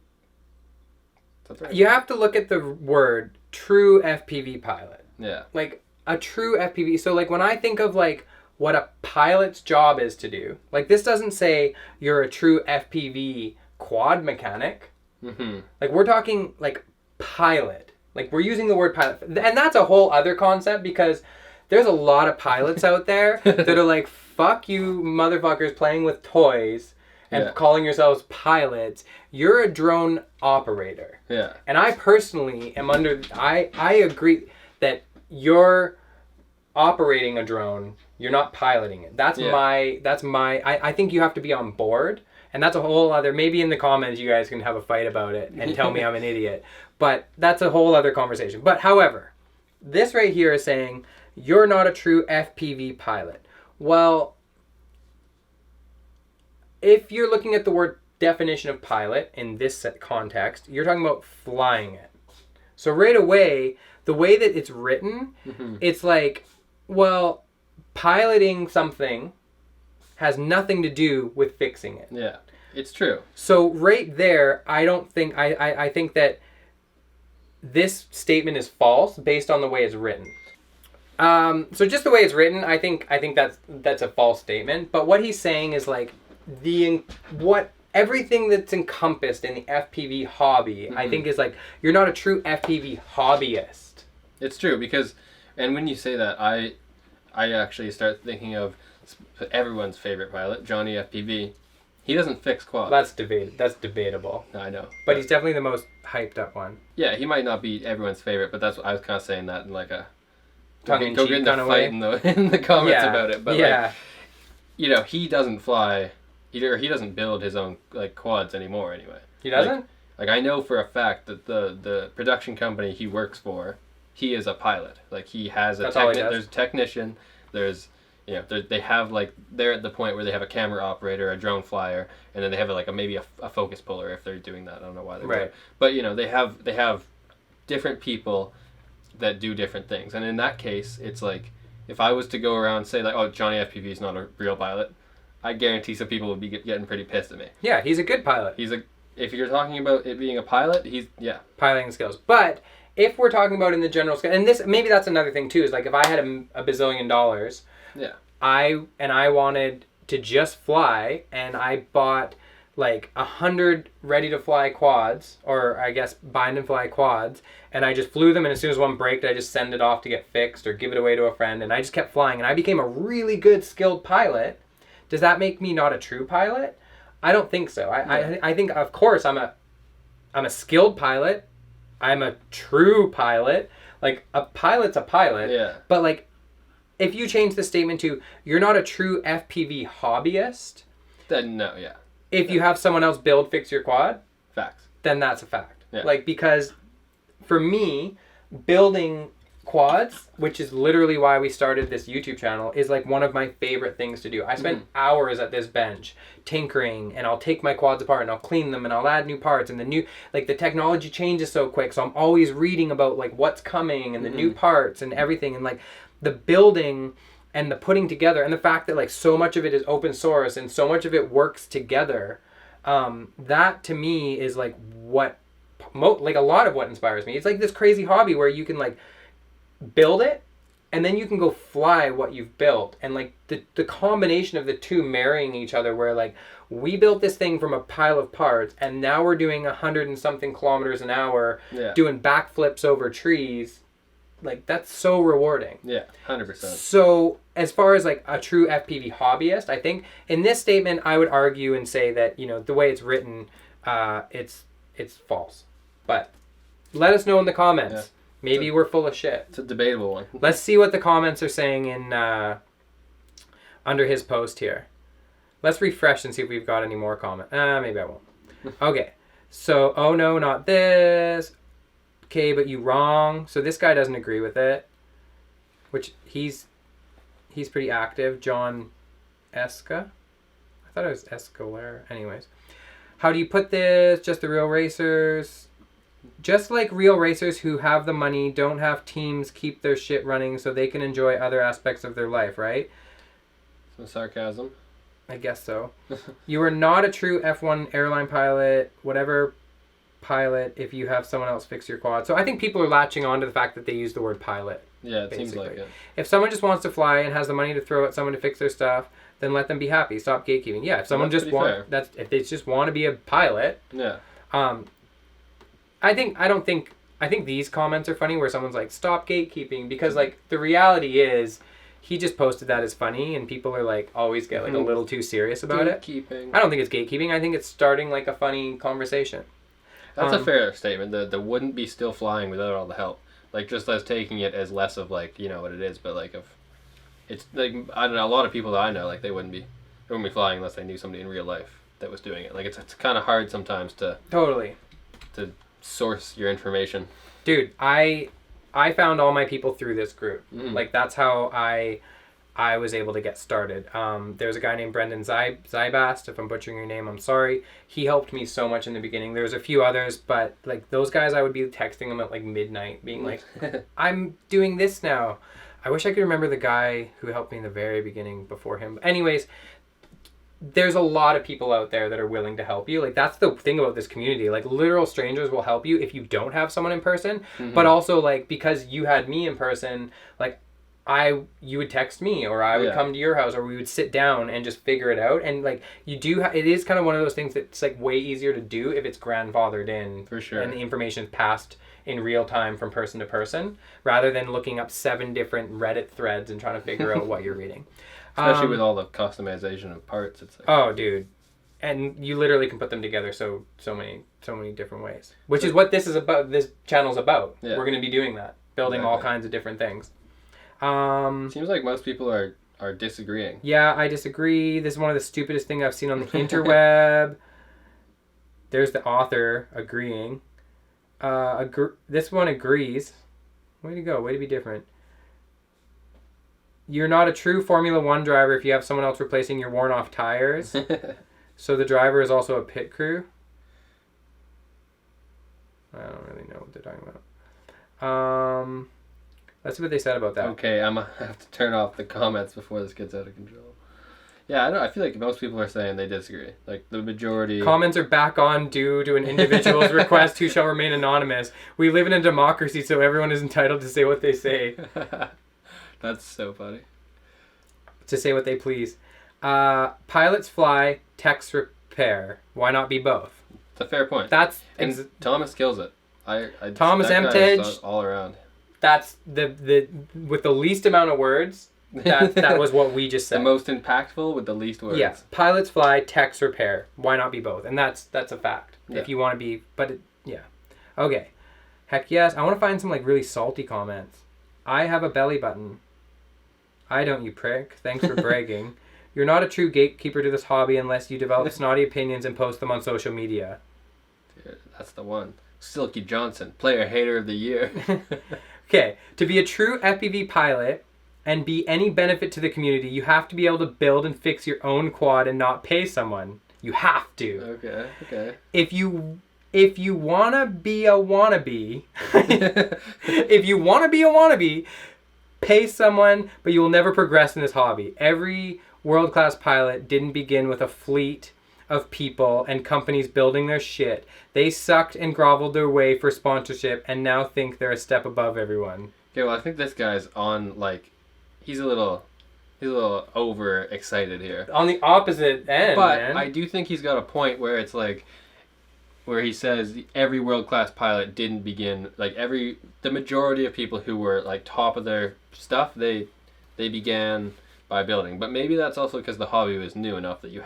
That's right. You have to look at the word true FPV pilot. Yeah. Like a true FPV. So like when I think of like what a pilot's job is to do. Like, this doesn't say you're a true FPV quad mechanic. Mm-hmm. Like, we're talking, like, pilot. Like, we're using the word pilot. And that's a whole other concept, because there's a lot of pilots out there that are like, fuck you motherfuckers playing with toys and calling yourselves pilots. You're a drone operator. Yeah. And I personally am I agree that you're operating a drone, you're not piloting it. I think you have to be on board. And that's a whole other, maybe in the comments you guys can have a fight about it and tell me I'm an idiot. But that's a whole other conversation. But however, this right here is saying you're not a true FPV pilot. Well, if you're looking at the word definition of pilot in this context, you're talking about flying it. So right away, the way that it's written, it's like, well, piloting something has nothing to do with fixing it. Yeah, it's true. So right there, I think that this statement is false based on the way it's written. So just the way it's written, I think that's a false statement. But what he's saying is like everything that's encompassed in the FPV hobby, I think is like, you're not a true FPV hobbyist. It's true, because, and when you say that, I actually start thinking of everyone's favorite pilot, Johnny FPV. He doesn't fix quads. That's debatable. I know. But he's definitely the most hyped up one. Yeah, he might not be everyone's favorite, but that's what I was kind of saying that in like a tongue-in-cheek go get in the kind of fight way. in the comments about it. But yeah. Like, he doesn't fly, he doesn't build his own like quads anymore anyway. He doesn't? Like I know for a fact that the production company he works for, he is a pilot. Like he has there's a technician, there's they have like, they're at the point where they have a camera operator, a drone flyer, and then they have maybe a focus puller if they're doing that. I don't know why they're doing it. But they have different people that do different things. And in that case, it's like, if I was to go around and say like, oh, Johnny FPV is not a real pilot, I guarantee some people would be getting pretty pissed at me. Yeah, he's a good pilot. If you're talking about it being a pilot, piloting skills. But if we're talking about in the general scale, and this, maybe that's another thing too, is like if I had a bazillion dollars, I wanted to just fly, and I bought like 100 ready to fly quads, or I guess bind and fly quads, and I just flew them, and as soon as one braked, I just send it off to get fixed or give it away to a friend, and I just kept flying, and I became a really good skilled pilot. Does that make me not a true pilot? I don't think so. I think, of course, I'm a skilled pilot. I'm a true pilot. Like, a pilot's a pilot. Yeah. But like, if you change the statement to, you're not a true FPV hobbyist. Then no, yeah. If you have someone else fix your quad. Facts. Then that's a fact. Yeah. Like, because for me, building quads, which is literally why we started this YouTube channel, is like one of my favorite things to do. I spend hours at this bench tinkering, and I'll take my quads apart and I'll clean them and I'll add new parts, and the technology changes so quick, so I'm always reading about like what's coming and the new parts and everything, and like the building and the putting together, and the fact that like so much of it is open source and so much of it works together, that to me is like what like a lot of what inspires me. It's like this crazy hobby where you can like build it, and then you can go fly what you've built, and like the combination of the two marrying each other, where like we built this thing from a pile of parts, and now we're doing 100 and something kilometers an hour, doing backflips over trees. Like, that's so rewarding. Yeah, 100%. So as far as like a true FPV hobbyist, I think in this statement I would argue and say that, the way it's written, it's false. But let us know in the comments. Yeah. Maybe we're full of shit. It's a debatable one. Let's see what the comments are saying in under his post here. Let's refresh and see if we've got any more comments. Maybe I won't. Okay. So, oh no, not this. Okay, but you wrong. So this guy doesn't agree with it. Which he's pretty active. John Esca. I thought it was Escalera. Anyways. How do you put this? Just the real racers. Just like real racers who have the money don't have teams keep their shit running so they can enjoy other aspects of their life, right? Some sarcasm. I guess so. You are not a true F1 airline pilot, whatever pilot, if you have someone else fix your quad. So I think people are latching on to the fact that they use the word pilot. Yeah, it seems like it. If someone just wants to fly and has the money to throw at someone to fix their stuff, then let them be happy. Stop gatekeeping. Yeah, if someone if they just want to be a pilot. Yeah. I think these comments are funny where someone's like, stop gatekeeping, because like the reality is he just posted that as funny and people are like always get like a little too serious about it. I don't think it's gatekeeping. I think it's starting like a funny conversation. That's a fair statement. The wouldn't be still flying without all the help. Like, just as taking it as less of like, you know what it is, but like if it's like, I don't know, a lot of people that I know, like they wouldn't be flying unless they knew somebody in real life that was doing it. Like it's kind of hard sometimes to source your information. Dude, I found all my people through this group. Like that's how I was able to get started. There's a guy named Brendan Zybast. If I'm butchering your name, I'm sorry. He helped me so much in the beginning. There's a few others, but like those guys, I would be texting them at like midnight, being like, "I'm doing this now." I wish I could remember the guy who helped me in the very beginning before him. But anyways, there's a lot of people out there that are willing to help you. Like that's the thing about this community. Like literal strangers will help you if you don't have someone in person. But also like because you had me in person, like you would text me or I would come to your house or we would sit down and just figure it out. And like it is kind of one of those things that's like way easier to do if it's grandfathered in. For sure. And the information is passed in real time from person to person rather than looking up 7 different Reddit threads and trying to figure out what you're reading. Especially with all the customization of parts. It's like, oh, dude. And you literally can put them together so many different ways. Which is what this is about. This channel's about. Yeah. We're going to be doing that. Building all kinds of different things. Seems like most people are disagreeing. Yeah, I disagree. This is one of the stupidest things I've seen on the interweb. There's the author agreeing. This one agrees. Way to go. Way to be different. You're not a true Formula 1 driver if you have someone else replacing your worn-off tires. So the driver is also a pit crew. I don't really know what they're talking about. Let's see what they said about that. Okay, I'm going to have to turn off the comments before this gets out of control. Yeah, I feel like most people are saying they disagree. Like, the majority... Comments are back on due to an individual's request who shall remain anonymous. We live in a democracy, so everyone is entitled to say what they say. That's so funny. To say what they please. Pilots fly, techs repair. Why not be both? It's a fair point. And Thomas kills it. Thomas Emtage, all around. That's the with the least amount of words. That was what we just said. The most impactful with the least words. Yeah. Pilots fly, techs repair. Why not be both? And that's a fact. Yeah. If you want to be, yeah. Okay. Heck yes. I want to find some like really salty comments. I have a belly button. I don't, you prick. Thanks for bragging. You're not a true gatekeeper to this hobby unless you develop snotty opinions and post them on social media. Dude, that's the one. Silky Johnson, player hater of the year. Okay, to be a true FPV pilot and be any benefit to the community, you have to be able to build and fix your own quad and not pay someone. You have to. Okay. If you wanna be a wannabe, pay someone, but you will never progress in this hobby. Every world-class pilot didn't begin with a fleet of people and companies building their shit. They sucked and groveled their way for sponsorship and now think they're a step above everyone. Okay, well, I think this guy's on, like, he's a little over-excited here. On the opposite end, but I do think he's got a point where it's like, where he says every world-class pilot didn't begin, like the majority of people who were like top of their stuff, they began by building. But maybe that's also because the hobby was new enough that you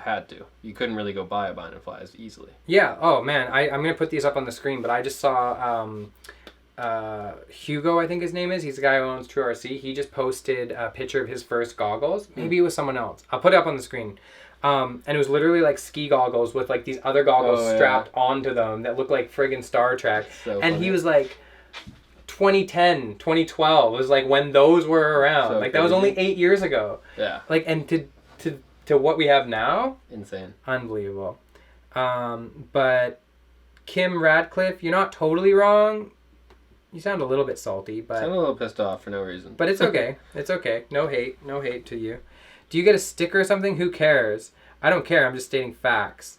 couldn't really go buy a bind and fly as easily. Yeah. Oh man, I'm gonna put these up on the screen, but I just saw Hugo, I think his name is. He's the guy who owns True RC. He just posted a picture of his first goggles. Maybe it was someone else. I'll put it up on the screen. And it was literally like ski goggles with like these other goggles strapped onto them that look like friggin' Star Trek. So and funny. He was like 2010, 2012 was like when those were around. So like crazy. That was only 8 years ago. Yeah. Like, and to what we have now? Insane. Unbelievable. But Kim Radcliffe, you're not totally wrong. You sound a little bit salty, but... I'm a little pissed off for no reason. But it's okay. It's okay. No hate to you. Do you get a sticker or something? Who cares? I don't care. I'm just stating facts.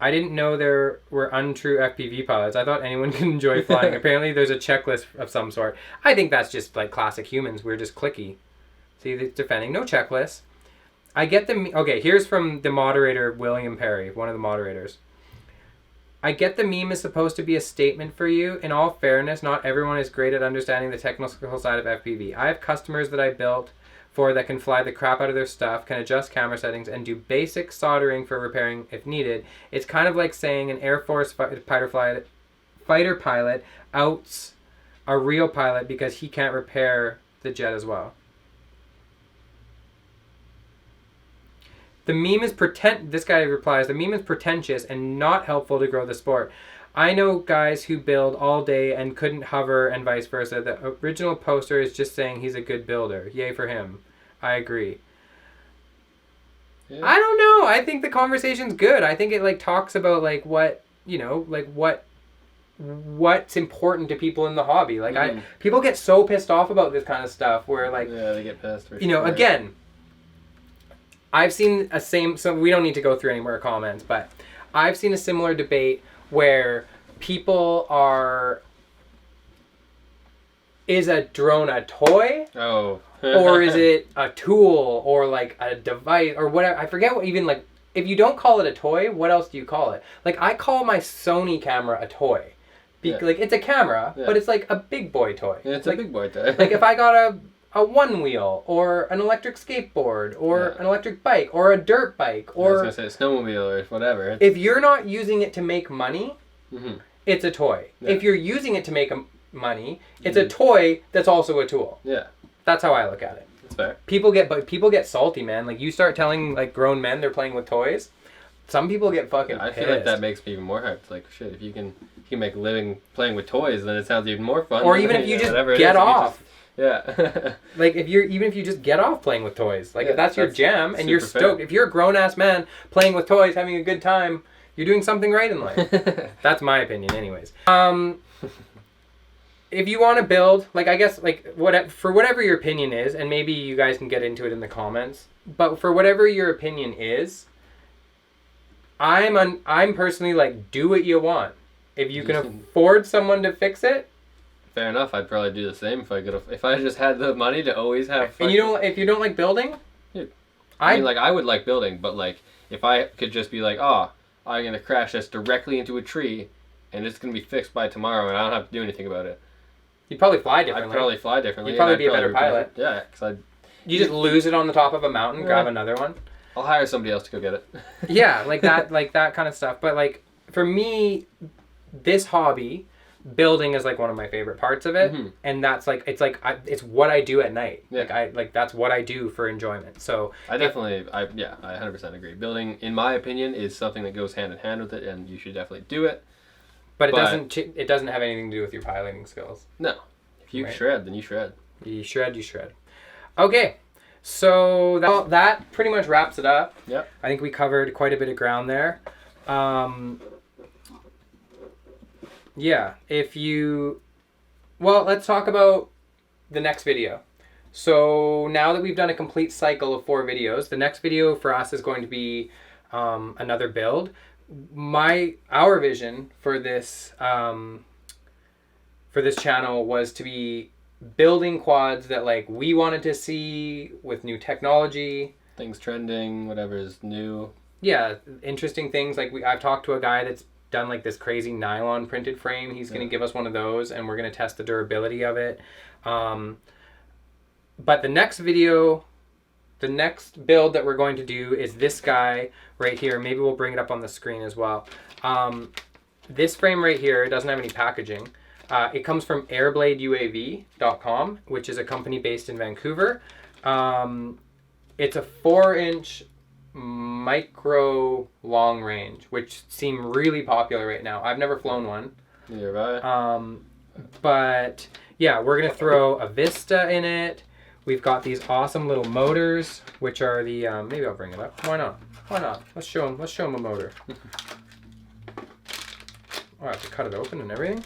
I didn't know there were untrue FPV pilots. I thought anyone can enjoy flying. Apparently there's a checklist of some sort. I think that's just like classic humans. We're just clicky. See, it's defending. No checklist. I get the... Okay, here's from the moderator, William Perry, one of the moderators. I get the meme is supposed to be a statement for you. In all fairness, not everyone is great at understanding the technical side of FPV. I have customers that I built for that can fly the crap out of their stuff, can adjust camera settings, and do basic soldering for repairing if needed. It's kind of like saying an Air Force fighter pilot outs a real pilot because he can't repair the jet as well. The meme is this guy replies, the meme is pretentious and not helpful to grow the sport. I know guys who build all day and couldn't hover and vice versa. The original poster is just saying he's a good builder. Yay for him. I agree. Yeah. I don't know. I think the conversation's good. I think it like talks about like what, you know, like what's important to people in the hobby. Like people get so pissed off about this kind of stuff where like, yeah, they get pissed. You know, again, I've seen so we don't need to go through any more comments, but I've seen a similar debate where people are, is a drone a toy? Oh. Or is it a tool or like a device or whatever? I forget what even like, if you don't call it a toy, what else do you call it? Like I call my Sony camera a toy. Like it's a camera, but it's like a big boy toy. Yeah, it's like, a big boy toy. Like if I got a one wheel or an electric skateboard or an electric bike or a dirt bike or I was gonna say a snowmobile or whatever. If you're not using it to make money, it's a toy. Yeah. If you're using it to make money, it's a toy that's also a tool. Yeah. That's how I look at it. That's fair. People get salty, man. Like you start telling like grown men they're playing with toys, some people get fucking pissed. I feel like that makes me even more hyped. Like shit, if you can make a living playing with toys, then it sounds even more fun. Or even if you just get off. Yeah. Like if you just get off playing with toys. Like if that's your jam and you're stoked. Fair. If you're a grown ass man playing with toys, having a good time, you're doing something right in life. That's my opinion anyways. If you want to build, like I guess like for whatever your opinion is, and maybe you guys can get into it in the comments, but for whatever your opinion is, I'm personally like, do what you want. If you can afford someone to fix it, fair enough. I'd probably do the same if I just had the money to always have fun. And if you don't like building, I mean, like I would like building, but like if I could just be like, I'm gonna crash this directly into a tree, and it's gonna be fixed by tomorrow, and I don't have to do anything about it. You'd probably fly differently. I'd probably fly differently. You'd probably be a better pilot. Yeah, because you just lose it on the top of a mountain, grab another one. I'll hire somebody else to go get it. Yeah, like that kind of stuff. But like for me, this hobby, building is like one of my favorite parts of it, and that's like it's what I do at night. Yeah. Like that's what I do for enjoyment. So I 100% agree. Building, in my opinion, is something that goes hand in hand with it, and you should definitely do it. But it doesn't have anything to do with your piloting skills. No. If you shred, then you shred. You shred. Okay. So that pretty much wraps it up. Yep. I think we covered quite a bit of ground there. Yeah. Let's talk about the next video. So now that we've done a complete cycle of 4 videos, the next video for us is going to be another build. Our vision for this channel was to be building quads that like we wanted to see with new technology, things trending, whatever is new. Yeah, interesting things. Like I've talked to a guy that's done like this crazy nylon printed frame. He's going to give us one of those, and we're going to test the durability of it. But the next video, the next build that we're going to do is this guy right here. Maybe we'll bring it up on the screen as well. This frame right here doesn't have any packaging. It comes from airbladeuav.com, which is a company based in Vancouver. It's a 4-inch micro long range, which seem really popular right now. I've never flown one. Yeah, right. But yeah, we're gonna throw a Vista in it. We've got these awesome little motors, which are the maybe I'll bring it up. Why not? Let's show them a motor. I have to cut it open and everything.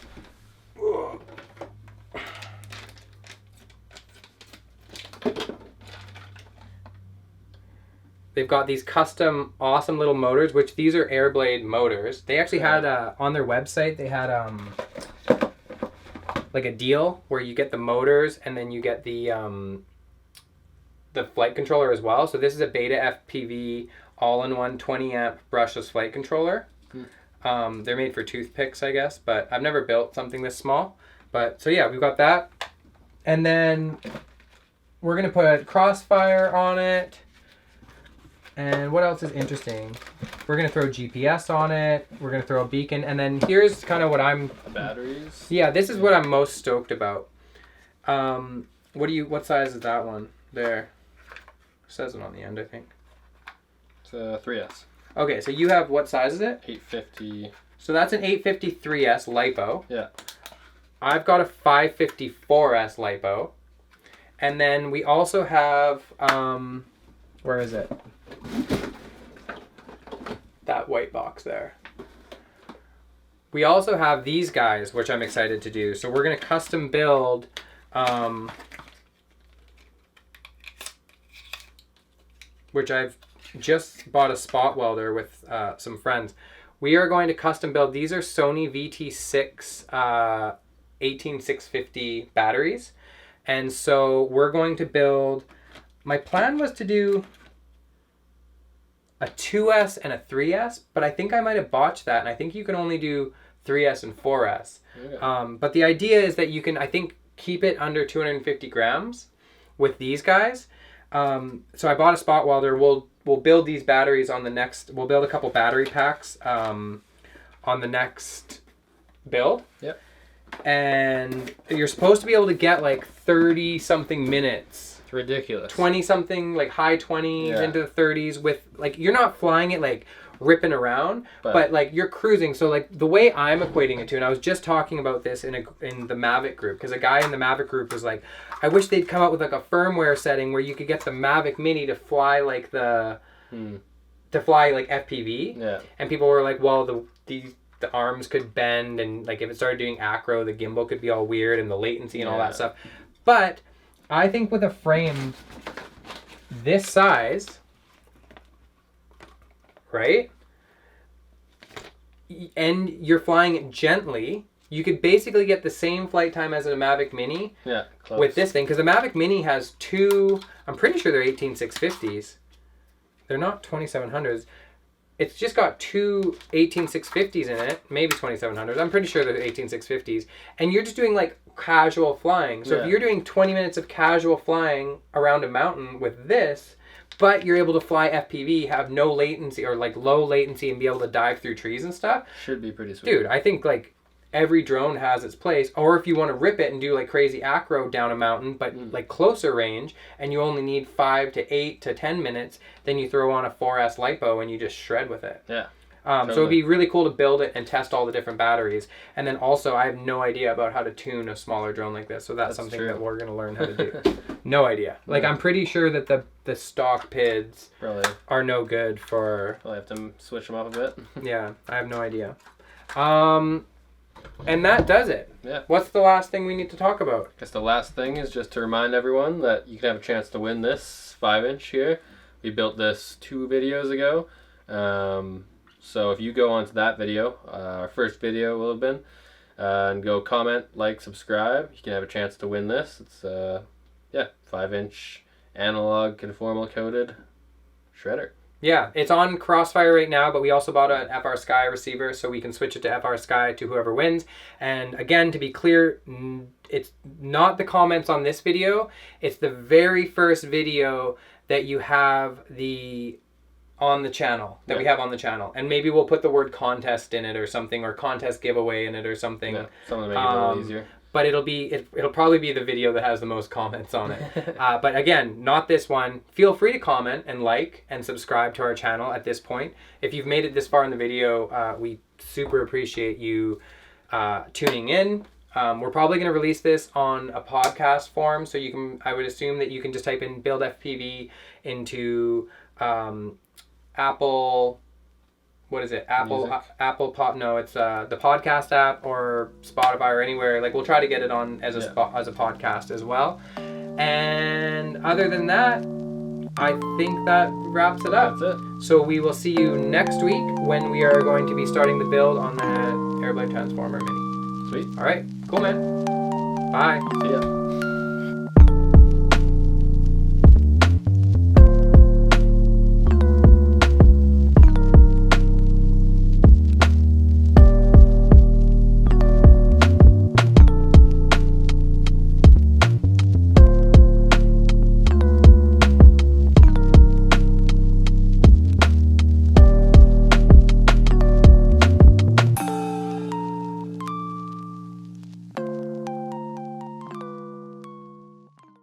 they've got these custom awesome little motors, which these are Airblade motors. They actually had on their website, they had like a deal where you get the motors and then you get the flight controller as well. So this is a Beta FPV all-in-one 20 amp brushless flight controller. They're made for toothpicks, I guess, but I've never built something this small. But so yeah, we've got that. And then we're going to put crossfire on it. And what else is interesting? We're going to throw GPS on it. We're going to throw a beacon. And then here's kind of what I'm... Batteries? Yeah, this is what I'm most stoked about. What size is that one? There. It says it on the end, I think. It's a 3S. Okay, so you have, what size is it? 850. So that's an 853S LiPo. Yeah. I've got a 554S LiPo. And then we also have, where is it? That white box there. We also have these guys, which I'm excited to do. So we're going to custom build, which I've just bought a spot welder with some friends. We are going to custom build, these are Sony VT6 18650 batteries. And so we're going to build, my plan was to do a 2S and a 3S, but I think I might have botched that, and I think you can only do 3S and 4S. Yeah. But the idea is that you can, I think, keep it under 250 grams with these guys. So I bought a spot welder. We'll build these batteries on the next, we'll build a couple battery packs on the next build. Yep. And you're supposed to be able to get like 30 something minutes. It's ridiculous. 20 something, like high 20s into the 30s with, like, you're not flying it like ripping around, but like you're cruising. So like the way I'm equating it to, and I was just talking about this in the Mavic group, because a guy in the Mavic group was like, I wish they'd come out with like a firmware setting where you could get the Mavic Mini to fly like to fly like FPV. Yeah. And people were like, well, the arms could bend, and like if it started doing acro, the gimbal could be all weird and the latency and all that stuff. But I think with a frame this size, right, and you're flying it gently, you could basically get the same flight time as a Mavic Mini with this thing. Because the Mavic Mini has two, I'm pretty sure they're 18650s. They're not 2700s. It's just got two 18650s in it, maybe 2700s. I'm pretty sure they're 18650s. And you're just doing like casual flying. So if you're doing 20 minutes of casual flying around a mountain with this, but you're able to fly FPV, have no latency or like low latency and be able to dive through trees and stuff. Should be pretty sweet. Dude, I think like every drone has its place. Or if you want to rip it and do like crazy acro down a mountain, but like closer range, and you only need 5 to 8 to 10 minutes, then you throw on a 4S LiPo and you just shred with it. Yeah. Totally. So it'd be really cool to build it and test all the different batteries. And then also, I have no idea about how to tune a smaller drone like this. So that's something that we're going to learn how to do. No idea. Like, I'm pretty sure that the stock PIDs are no good for... Probably have to switch them up a bit. Yeah, I have no idea. And that does it. Yeah. What's the last thing we need to talk about? I guess the last thing is just to remind everyone that you can have a chance to win this 5-inch here. We built this 2 videos ago. So if you go onto that video, our first video will have been, and go comment, like, subscribe, you can have a chance to win this. It's 5-inch analog conformal coated shredder. Yeah, it's on Crossfire right now, but we also bought an FR Sky receiver, so we can switch it to FR Sky to whoever wins. And again, to be clear, it's not the comments on this video. It's the very first video that you have on the channel, that we have on the channel. And maybe we'll put the word contest in it or something, or contest giveaway in it or something. Yeah, something to make it a little easier. But it'll probably be the video that has the most comments on it. But again, not this one. Feel free to comment and like and subscribe to our channel at this point. If you've made it this far in the video, we super appreciate you tuning in. We're probably going to release this on a podcast form, so you can. I would assume that you can just type in Build FPV into Apple. What is it? Apple Pod? No, it's the podcast app or Spotify or anywhere. Like, we'll try to get it on as a podcast as well. And other than that, I think that wraps it up. That's it. So we will see you next week when we are going to be starting the build on the Airblade Transformer Mini. Sweet. All right. Cool, man. Bye. See ya.